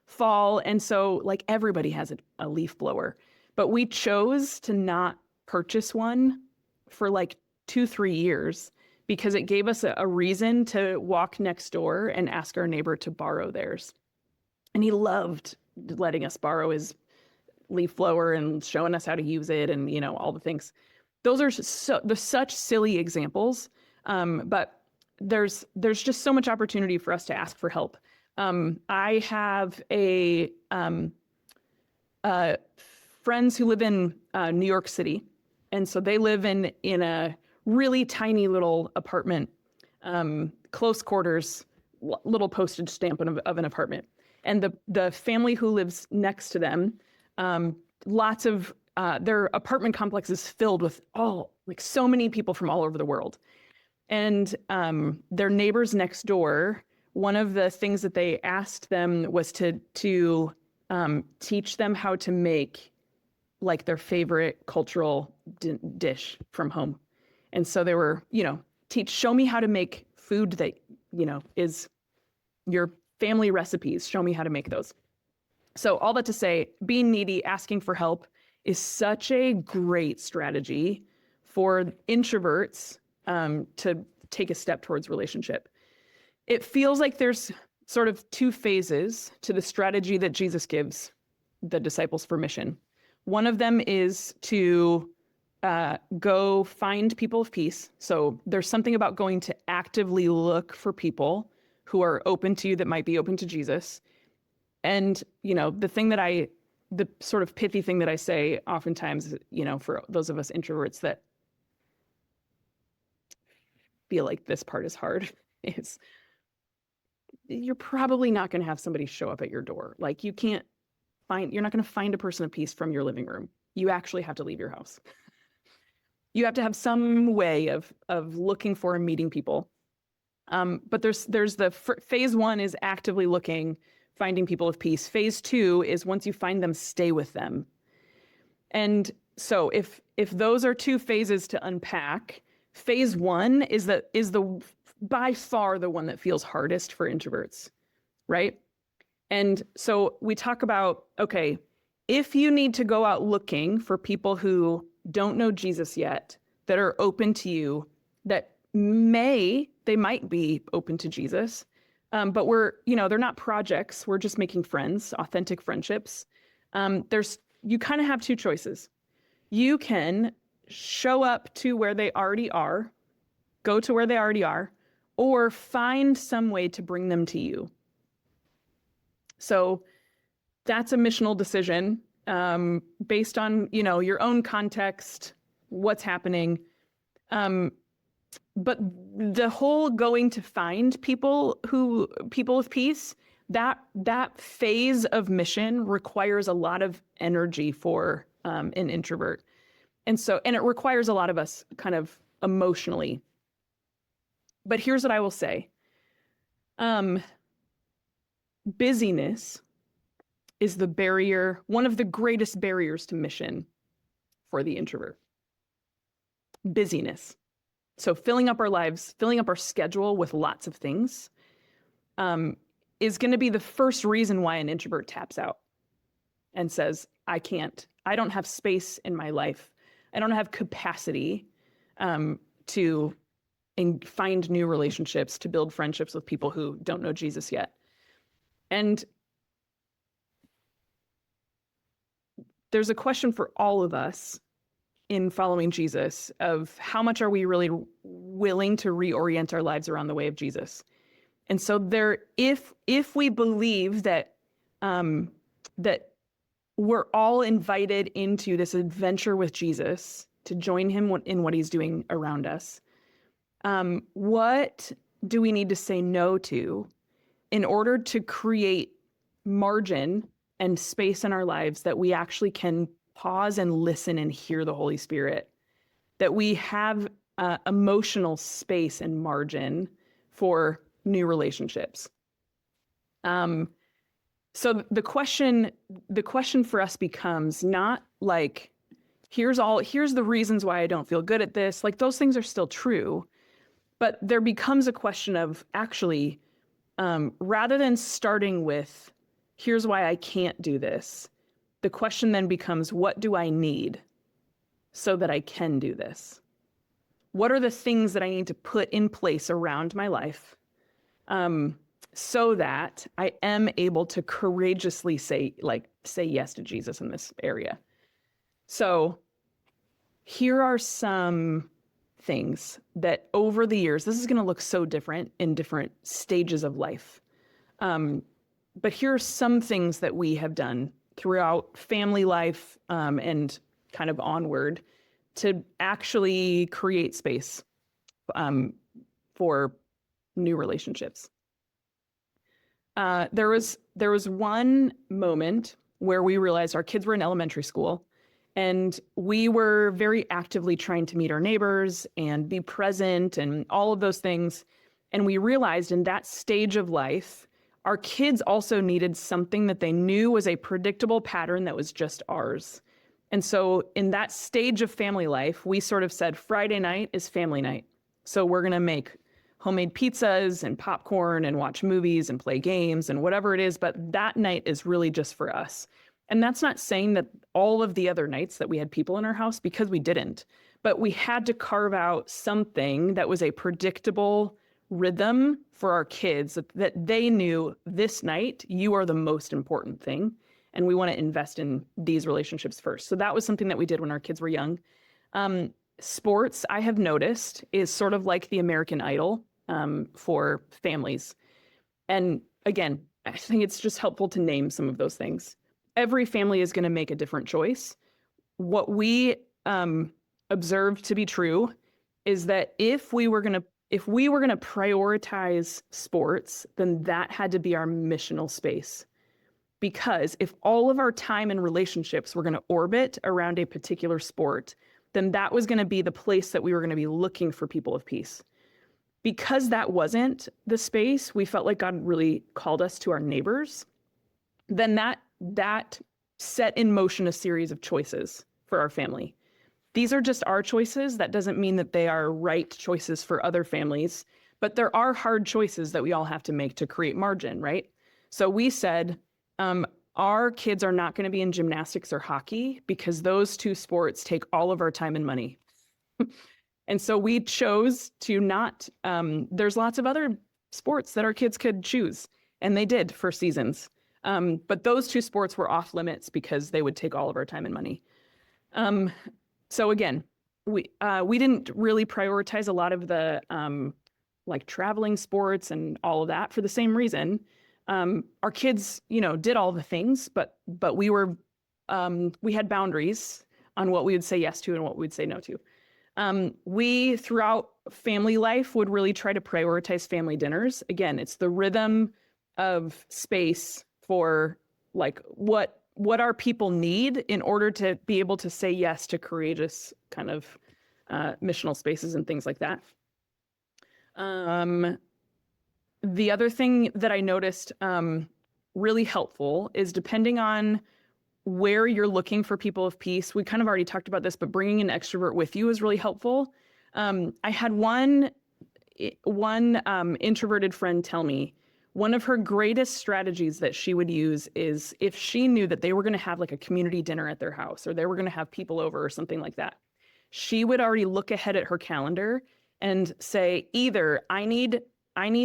fall. And so like everybody has a leaf blower, but we chose to not purchase one for like 2-3 years because it gave us a reason to walk next door and ask our neighbor to borrow theirs. And he loved letting us borrow his leaf blower and showing us how to use it and, you know, all the things. Those are such silly examples, but there's just so much opportunity for us to ask for help. I have friends who live in New York City, and so they live in a really tiny little apartment, close quarters, little postage stamp of an apartment. And the family who lives next to them, lots of their apartment complex is filled with so many people from all over the world. And their neighbors next door, one of the things that they asked them was to teach them how to make like their favorite cultural dish from home. And so they were, show me how to make food that, is your family recipes. Show me how to make those. So all that to say, being needy, asking for help is such a great strategy for introverts to take a step towards relationship. It feels like there's sort of 2 phases to the strategy that Jesus gives the disciples for mission. One of them is to go find people of peace. So there's something about going to actively look for people who are open to you, that might be open to Jesus. And, the sort of pithy thing that I say oftentimes, for those of us introverts that feel like this part is hard, is you're probably not going to have somebody show up at your door. Like you're not going to find a person of peace from your living room. You actually have to leave your house. You have to have some way of looking for and meeting people. But there's the phase 1 is actively looking, finding people of peace. Phase 2 is once you find them, stay with them. And so if those are 2 phases to unpack, phase 1 is the by far the one that feels hardest for introverts, right? And so we talk about, okay, if you need to go out looking for people who don't know Jesus yet, that are open to you, that they might be open to Jesus, but they're not projects. We're just making friends, authentic friendships. You kind of have 2 choices. You can show up to where they already are, go to where they already are, or find some way to bring them to you. So that's a missional decision based on, your own context, what's happening. But the whole going to find people with peace, that phase of mission requires a lot of energy for an introvert. And it requires a lot of us kind of emotionally. But here's what I will say. Busyness is the barrier, one of the greatest barriers to mission for the introvert. Busyness. So filling up our lives, filling up our schedule with lots of things is going to be the first reason why an introvert taps out. and says, I don't have space in my life. I don't have capacity to find new relationships, to build friendships with people who don't know Jesus yet. And there's a question for all of us in following Jesus of how much are we really willing to reorient our lives around the way of Jesus? And so if we believe that that we're all invited into this adventure with Jesus to join him in what he's doing around us, what do we need to say no to in order to create margin and space in our lives that we actually can pause and listen and hear the Holy Spirit, that we have emotional space and margin for new relationships? So the question for us becomes not like, here's the reasons why I don't feel good at this. Like, those things are still true, but there becomes a question of actually, rather than starting with, here's why I can't do this, the question then becomes, what do I need so that I can do this? What are the things that I need to put in place around my life so that I am able to courageously say yes to Jesus in this area? So here are some things that over the years, this is going to look so different in different stages of life. But here are some things that we have done throughout family life and kind of onward to actually create space for new relationships. There was one moment where we realized our kids were in elementary school, and we were very actively trying to meet our neighbors and be present and all of those things. And we realized in that stage of life, our kids also needed something that they knew was a predictable pattern that was just ours. And so in that stage of family life, we sort of said Friday night is family night. So we're going to make homemade pizzas and popcorn and watch movies and play games and whatever it is. But that night is really just for us. And that's not saying that all of the other nights that we had people in our house, because we didn't. But we had to carve out something that was a predictable rhythm for our kids, that they knew this night, you are the most important thing. And we want to invest in these relationships first. So that was something that we did when our kids were young. Sports, I have noticed, is sort of like the American Idol for families. And again, I think it's just helpful to name some of those things. Every family is going to make a different choice. What we observed to be true is that if we were going to prioritize sports, then that had to be our missional space. Because if all of our time and relationships were going to orbit around a particular sport, then that was going to be the place that we were going to be looking for people of peace. Because that wasn't the space, we felt like God really called us to our neighbors. Then that set in motion a series of choices for our family. These are just our choices. That doesn't mean that they are right choices for other families, but there are hard choices that we all have to make to create margin, right? So we said, our kids are not going to be in gymnastics or hockey because those two sports take all of our time and money. And so we chose to not, there's lots of other sports that our kids could choose, and they did for seasons. But those two sports were off limits because they would take all of our time and money. So again, we didn't really prioritize a lot of the like traveling sports and all of that for the same reason. Our kids, did all the things, but we had boundaries on what we would say yes to and what we would say no to. We, throughout family life, would really try to prioritize family dinners. Again, it's the rhythm of space for like what our people need in order to be able to say yes to courageous kind of missional spaces and things like that. The other thing that I noticed really helpful is, depending on where you're looking for people of peace, we kind of already talked about this, but bringing an extrovert with you is really helpful. I had one introverted friend tell me, one of her greatest strategies that she would use is if she knew that they were going to have like a community dinner at their house or they were going to have people over or something like that, she would already look ahead at her calendar and say, either I need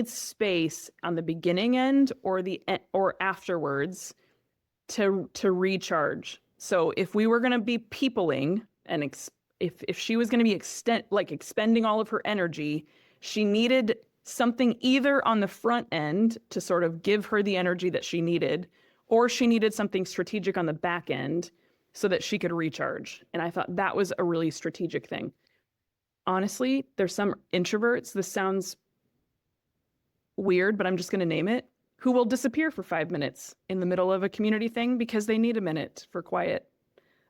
space on the beginning end or afterwards to recharge. So if we were going to be peopling and if she was going to be expending all of her energy, she needed something either on the front end to sort of give her the energy that she needed, or she needed something strategic on the back end so that she could recharge. And I thought that was a really strategic thing. Honestly, there's some introverts, this sounds weird, but I'm just going to name it, who will disappear for 5 minutes in the middle of a community thing because they need a minute for quiet.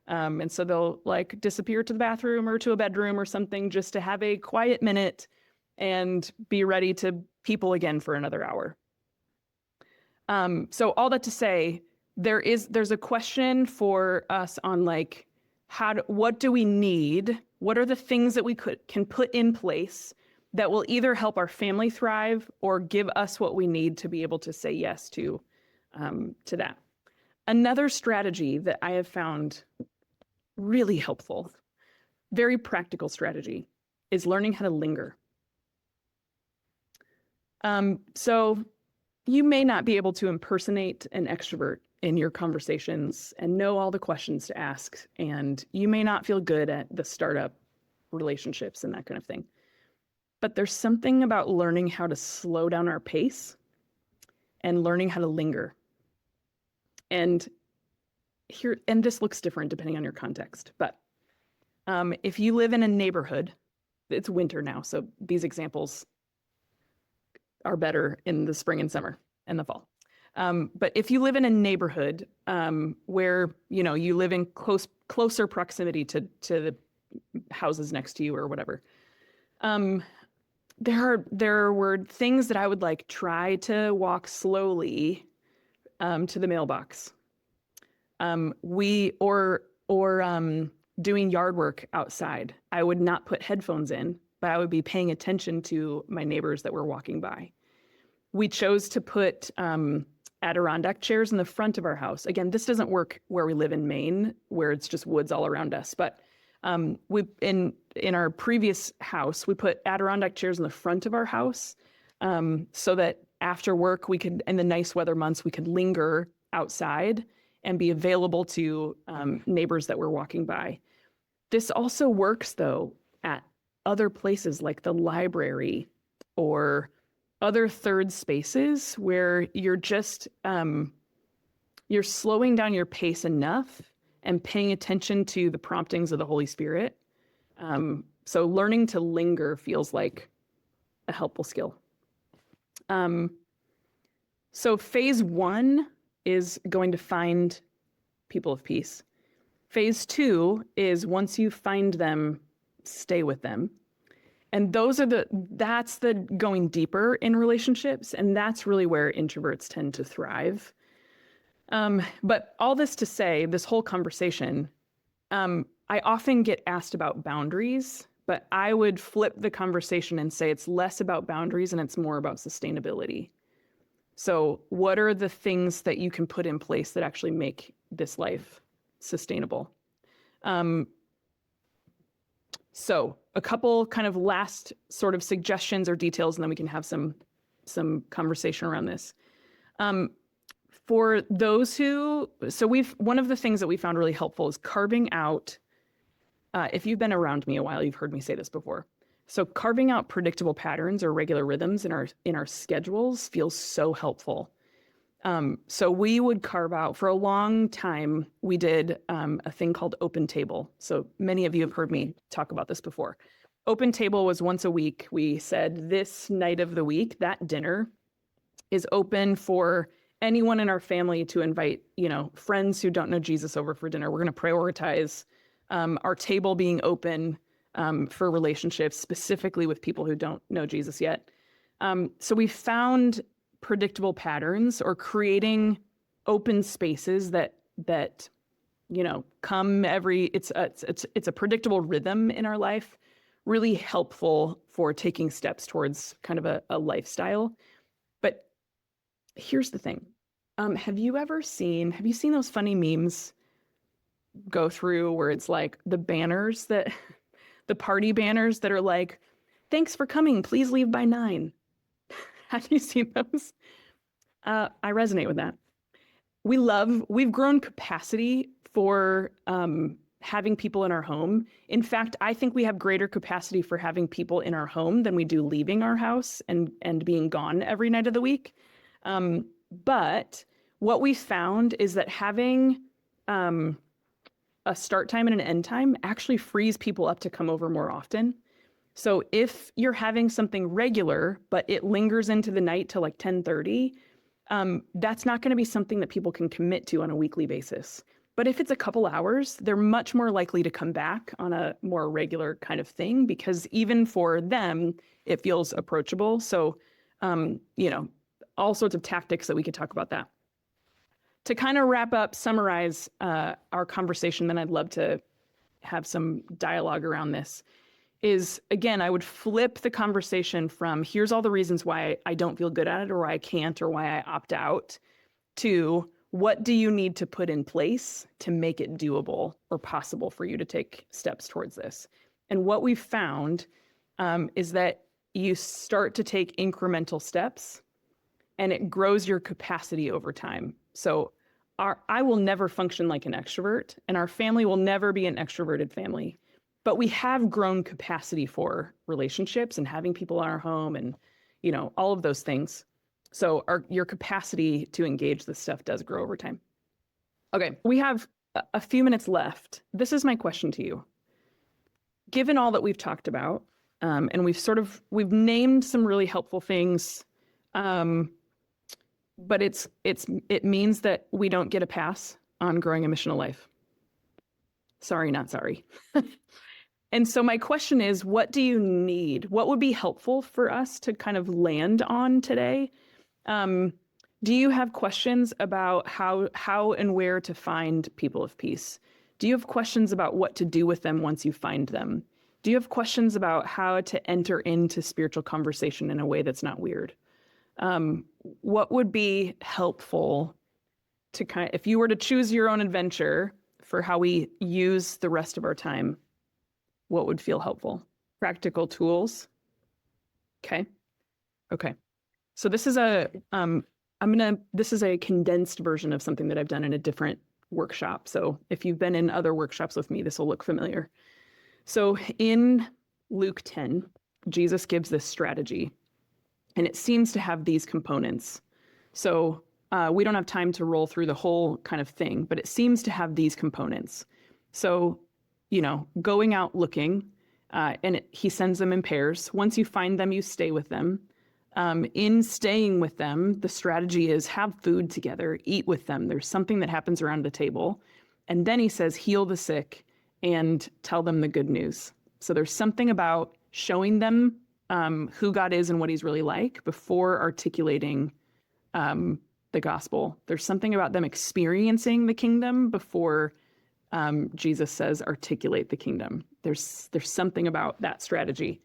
And so they'll like disappear to the bathroom or to a bedroom or something just to have a quiet minute and be ready to people again for another hour. So all that to say, there's a question for us on like, what do we need? What are the things that we can put in place that will either help our family thrive or give us what we need to be able to say yes to that. Another strategy that I have found really helpful, very practical strategy, is learning how to linger. So you may not be able to impersonate an extrovert in your conversations and know all the questions to ask, and you may not feel good at the startup relationships and that kind of thing. But there's something about learning how to slow down our pace and learning how to linger. And this looks different depending on your context, but if you live in a neighborhood, it's winter now, so these examples are better in the spring and summer and the fall. But if you live in a neighborhood where you live in closer proximity to the houses next to you or whatever, there were things that I would like try to walk slowly to the mailbox. Doing yard work outside. I would not put headphones in, but I would be paying attention to my neighbors that were walking by. We chose to put Adirondack chairs in the front of our house. Again, this doesn't work where we live in Maine, where it's just woods all around us. But in our previous house, we put Adirondack chairs in the front of our house so that after work, in the nice weather months, we could linger outside and be available to neighbors that were walking by. This also works, though, at other places like the library or other third spaces where you're just, you're slowing down your pace enough and paying attention to the promptings of the Holy Spirit. So learning to linger feels like a helpful skill. So phase 1 is going to find people of peace. Phase 2 is once you find them, stay with them. And that's the going deeper in relationships. And that's really where introverts tend to thrive. But all this to say, this whole conversation, I often get asked about boundaries, but I would flip the conversation and say it's less about boundaries and it's more about sustainability. So what are the things that you can put in place that actually make this life sustainable? So a couple kind of last sort of suggestions or details, and then we can have some conversation around this. For those one of the things that we found really helpful is carving out, if you've been around me a while, you've heard me say this before. So carving out predictable patterns or regular rhythms in our schedules feels so helpful. So we would carve out, for a long time, we did a thing called Open Table. So many of you have heard me talk about this before. Open Table was once a week. We said this night of the week, that dinner is open for anyone in our family to invite, friends who don't know Jesus over for dinner. We're going to prioritize our table being open for relationships, specifically with people who don't know Jesus yet. So we found predictable patterns or creating open spaces that come it's a predictable rhythm in our life, really helpful for taking steps towards kind of a lifestyle. But here's the thing. Have you seen those funny memes go through where it's like the banners the party banners that are like, thanks for coming, please leave by 9. Have you seen those? I resonate with that. We've grown capacity for having people in our home. In fact, I think we have greater capacity for having people in our home than we do leaving our house and being gone every night of the week. But what we found is that having a start time and an end time actually frees people up to come over more often. So if you're having something regular, but it lingers into the night till like 10:30, that's not going to be something that people can commit to on a weekly basis. But if it's a couple hours, they're much more likely to come back on a more regular kind of thing, because even for them, it feels approachable. So, all sorts of tactics that we could talk about that. To kind of wrap up, summarize our conversation, then I'd love to have some dialogue around this, is, again, I would flip the conversation from here's all the reasons why I don't feel good at it or why I can't or why I opt out, to what do you need to put in place to make it doable or possible for you to take steps towards this? And what we've found is that you start to take incremental steps and it grows your capacity over time. So I will never function like an extrovert, and our family will never be an extroverted family. But we have grown capacity for relationships and having people in our home and, all of those things. So your capacity to engage this stuff does grow over time. Okay, we have a few minutes left. This is my question to you. Given all that we've talked about, and we've named some really helpful things, but it means that we don't get a pass on growing a missional life. Sorry, not sorry. And so my question is, what do you need? What would be helpful for us to kind of land on today? Do you have questions about how and where to find people of peace? Do you have questions about what to do with them once you find them? Do you have questions about how to enter into spiritual conversation in a way that's not weird? What would be helpful to if you were to choose your own adventure for how we use the rest of our time, what would feel helpful? Practical tools. Okay. So this is this is a condensed version of something that I've done in a different workshop. So if you've been in other workshops with me, this will look familiar. So in Luke 10, Jesus gives this strategy, and it seems to have these components. So we don't have time to roll through the whole kind of thing, but it seems to have these components. So, going out looking, and he sends them in pairs. Once you find them, you stay with them. In staying with them, the strategy is have food together, eat with them. There's something that happens around the table. And then he says, heal the sick and tell them the good news. So there's something about showing them who God is and what he's really like before articulating the gospel. There's something about them experiencing the kingdom before Jesus says articulate the kingdom. There's something about that strategy.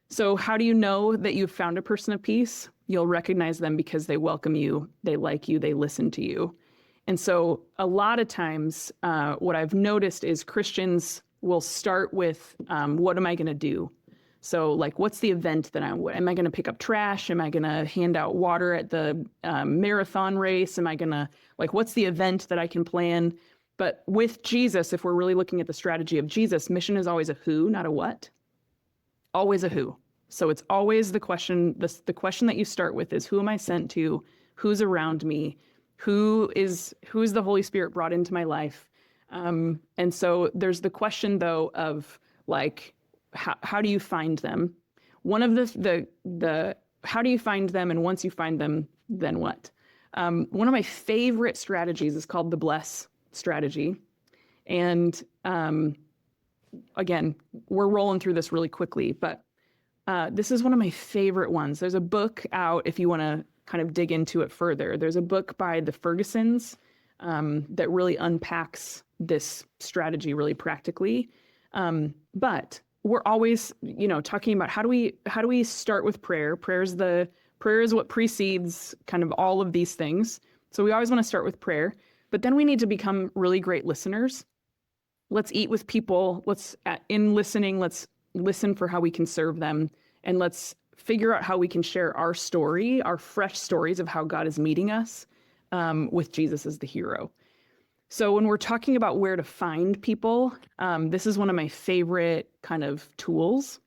So how do you know that you've found a person of peace? You'll recognize them because they welcome you, they like you, they listen to you. And so a lot of times what I've noticed is Christians will start with, what am I going to do? So like, what's the event that am I going to pick up trash? Am I going to hand out water at the marathon race? Am I going to, what's the event that I can plan? But with Jesus, if we're really looking at the strategy of Jesus, mission is always a who, not a what. Always a who. So it's always the question, the question that you start with is, who am I sent to? Who's around me? Who is the Holy Spirit brought into my life? And so there's the question though of how do you find them? One of the how do you find them, and once you find them, then what? One of my favorite strategies is called the bless strategy. And again, we're rolling through this really quickly, but this is one of my favorite ones. There's a book out if you want to kind of dig into it further. There's a book by the Fergusons that really unpacks this strategy really practically. But we're always, talking about how do we start with prayer? Prayer is the Prayer is what precedes kind of all of these things. So we always want to start with prayer, but then we need to become really great listeners. Let's eat with people. In listening, let's listen for how we can serve them. And let's figure out how we can share our story, our fresh stories of how God is meeting us with Jesus as the hero. So when we're talking about where to find people, this is one of my favorite kind of tools.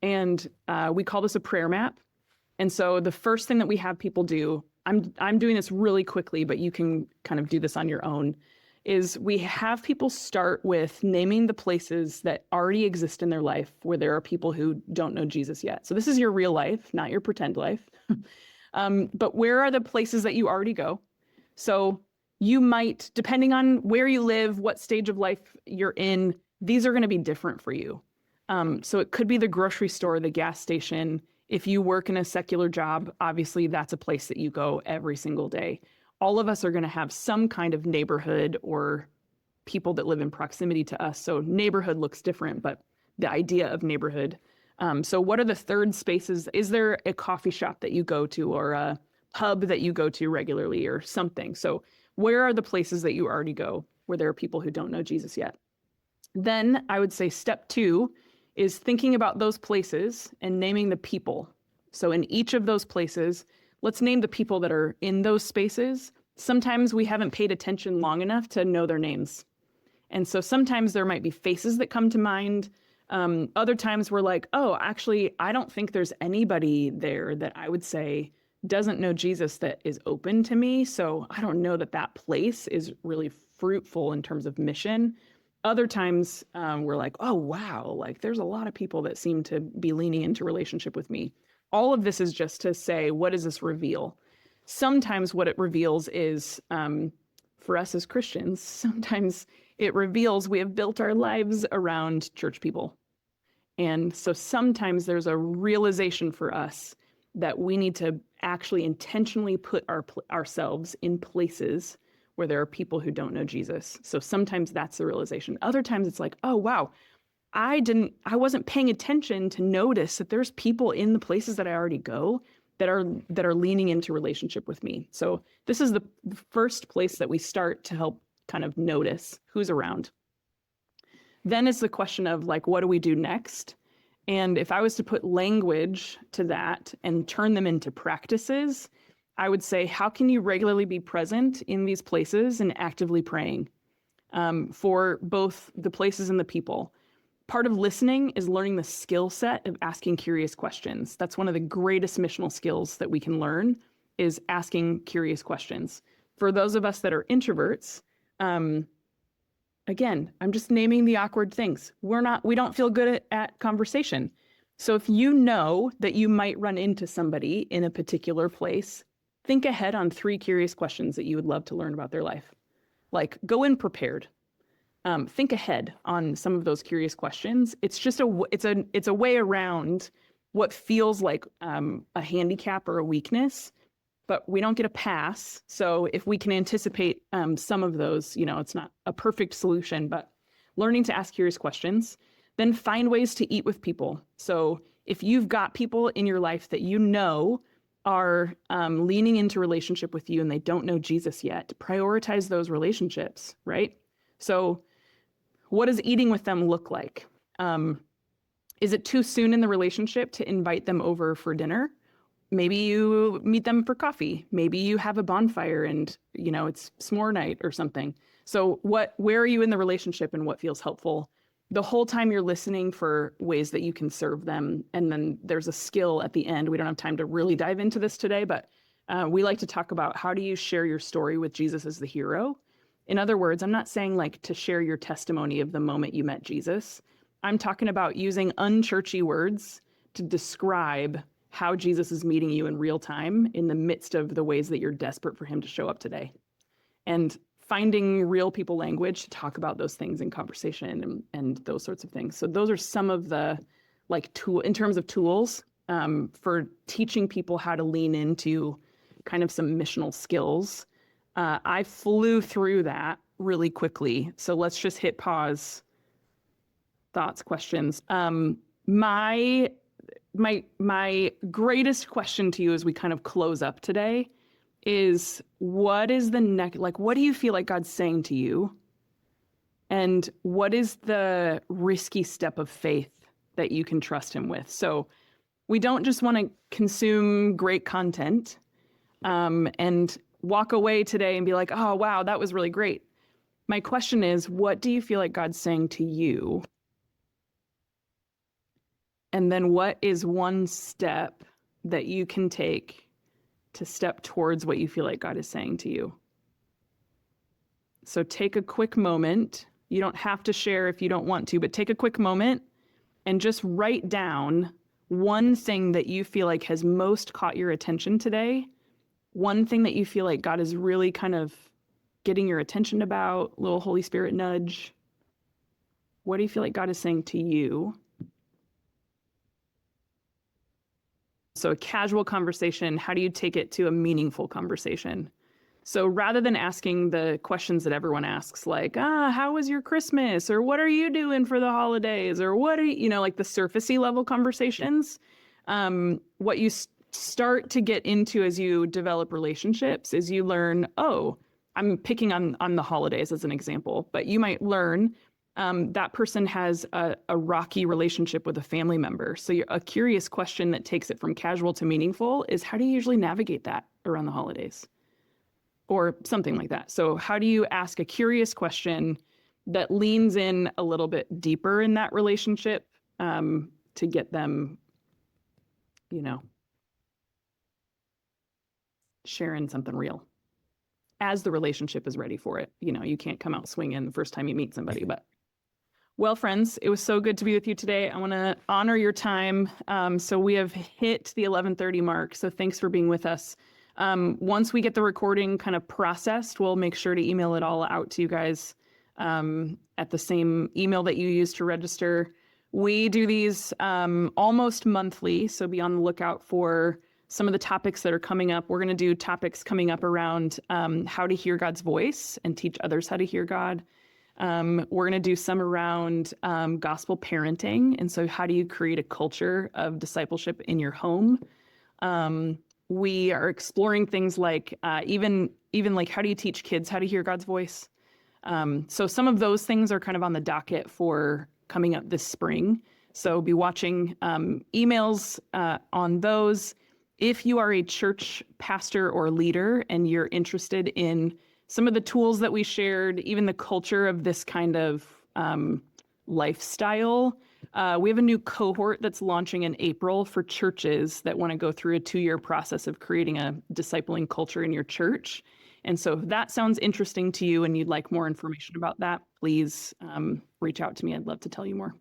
And we call this a prayer map. And so the first thing that we have people do, I'm doing this really quickly, but you can kind of do this on your own, is we have people start with naming the places that already exist in their life where there are people who don't know Jesus yet. So this is your real life, not your pretend life. But where are the places that you already go? So you might, depending on where you live, what stage of life you're in, these are going to be different for you. So it could be the grocery store, the gas station. If you work in a secular job, obviously that's a place that you go every single day. All of us are going to have some kind of neighborhood or people that live in proximity to us. So neighborhood looks different, but the idea of neighborhood. So what are the third spaces? Is there a coffee shop that you go to or a pub that you go to regularly or something? So where are the places that you already go where there are people who don't know Jesus yet? Then I would say step 2 is thinking about those places and naming the people. So in each of those places, let's name the people that are in those spaces. Sometimes we haven't paid attention long enough to know their names. And so sometimes there might be faces that come to mind. Other times we're like, oh, actually, I don't think there's anybody there that I would say doesn't know Jesus that is open to me. So I don't know that that place is really fruitful in terms of mission. Other times we're like, oh, wow, like there's a lot of people that seem to be leaning into relationship with me. All of this is just to say, what does this reveal? Sometimes what it reveals is, for us as Christians, sometimes it reveals we have built our lives around church people. And so sometimes there's a realization for us that we need to actually intentionally put ourselves in places where there are people who don't know Jesus. So sometimes that's the realization. Other times it's like, oh, wow, I wasn't paying attention to notice that there's people in the places that I already go that are leaning into relationship with me. So this is the first place that we start to help kind of notice who's around. Then it's the question of like, what do we do next? And if I was to put language to that and turn them into practices, I would say, how can you regularly be present in these places and actively praying for both the places and the people? Part of listening is learning the skill set of asking curious questions. That's one of the greatest missional skills that we can learn, is asking curious questions. For those of us that are introverts, again, I'm just naming the awkward things. We don't feel good at conversation. So if you know that you might run into somebody in a particular place, think ahead on 3 curious questions that you would love to learn about their life. Like, go in prepared. Think ahead on some of those curious questions. It's just it's a way around what feels like a handicap or a weakness, but we don't get a pass. So if we can anticipate some of those, it's not a perfect solution, but learning to ask curious questions, then find ways to eat with people. So if you've got people in your life that are leaning into relationship with you and they don't know Jesus yet, prioritize those relationships, right? So what does eating with them look like? Is it too soon in the relationship to invite them over for dinner? Maybe you meet them for coffee. Maybe you have a bonfire and, it's s'more night or something. So where are you in the relationship and what feels helpful? The whole time you're listening for ways that you can serve them. And then there's a skill at the end. We don't have time to really dive into this today, but we like to talk about how do you share your story with Jesus as the hero? In other words, I'm not saying like to share your testimony of the moment you met Jesus. I'm talking about using unchurchy words to describe how Jesus is meeting you in real time in the midst of the ways that you're desperate for him to show up today. And finding real people language to talk about those things in conversation and those sorts of things. So those are some of the in terms of tools for teaching people how to lean into kind of some missional skills. I flew through that really quickly. So let's just hit pause. Thoughts, questions. My my greatest question to you as we kind of close up today is, what is the next, like, what do you feel like God's saying to you? And what is the risky step of faith that you can trust him with? So we don't just want to consume great content and walk away today and be like, oh, wow, that was really great. My question is, what do you feel like God's saying to you? And then what is one step that you can take to step towards what you feel like God is saying to you? So take a quick moment. You don't have to share if you don't want to, but take a quick moment and just write down one thing that you feel like has most caught your attention today. One thing that you feel like God is really kind of getting your attention about, little Holy Spirit nudge. What do you feel like God is saying to you? So a casual conversation, how do you take it to a meaningful conversation? So rather than asking the questions that everyone asks, like, how was your Christmas? Or what are you doing for the holidays? Or what are you, like the surfacey level conversations, what you start to get into as you develop relationships is you learn, oh, I'm picking on the holidays as an example, but you might learn that person has a rocky relationship with a family member. So a curious question that takes it from casual to meaningful is, how do you usually navigate that around the holidays? Or something like that. So how do you ask a curious question that leans in a little bit deeper in that relationship to get them, sharing something real as the relationship is ready for it. You can't come out swinging the first time you meet somebody, but well, friends, it was so good to be with you today. I want to honor your time. So we have hit the 11:30 mark. So thanks for being with us. Once we get the recording kind of processed, we'll make sure to email it all out to you guys at the same email that you use to register. We do these almost monthly, so be on the lookout for some of the topics that are coming up. We're going to do topics coming up around how to hear God's voice and teach others how to hear God. We're going to do some around gospel parenting, and so how do you create a culture of discipleship in your home? We are exploring things like even like, how do you teach kids how to hear God's voice? So some of those things are kind of on the docket for coming up this spring. So be watching emails on those. If you are a church pastor or leader and you're interested in some of the tools that we shared, even the culture of this kind of lifestyle, we have a new cohort that's launching in April for churches that want to go through a 2-year process of creating a discipling culture in your church. And so if that sounds interesting to you and you'd like more information about that, please reach out to me. I'd love to tell you more.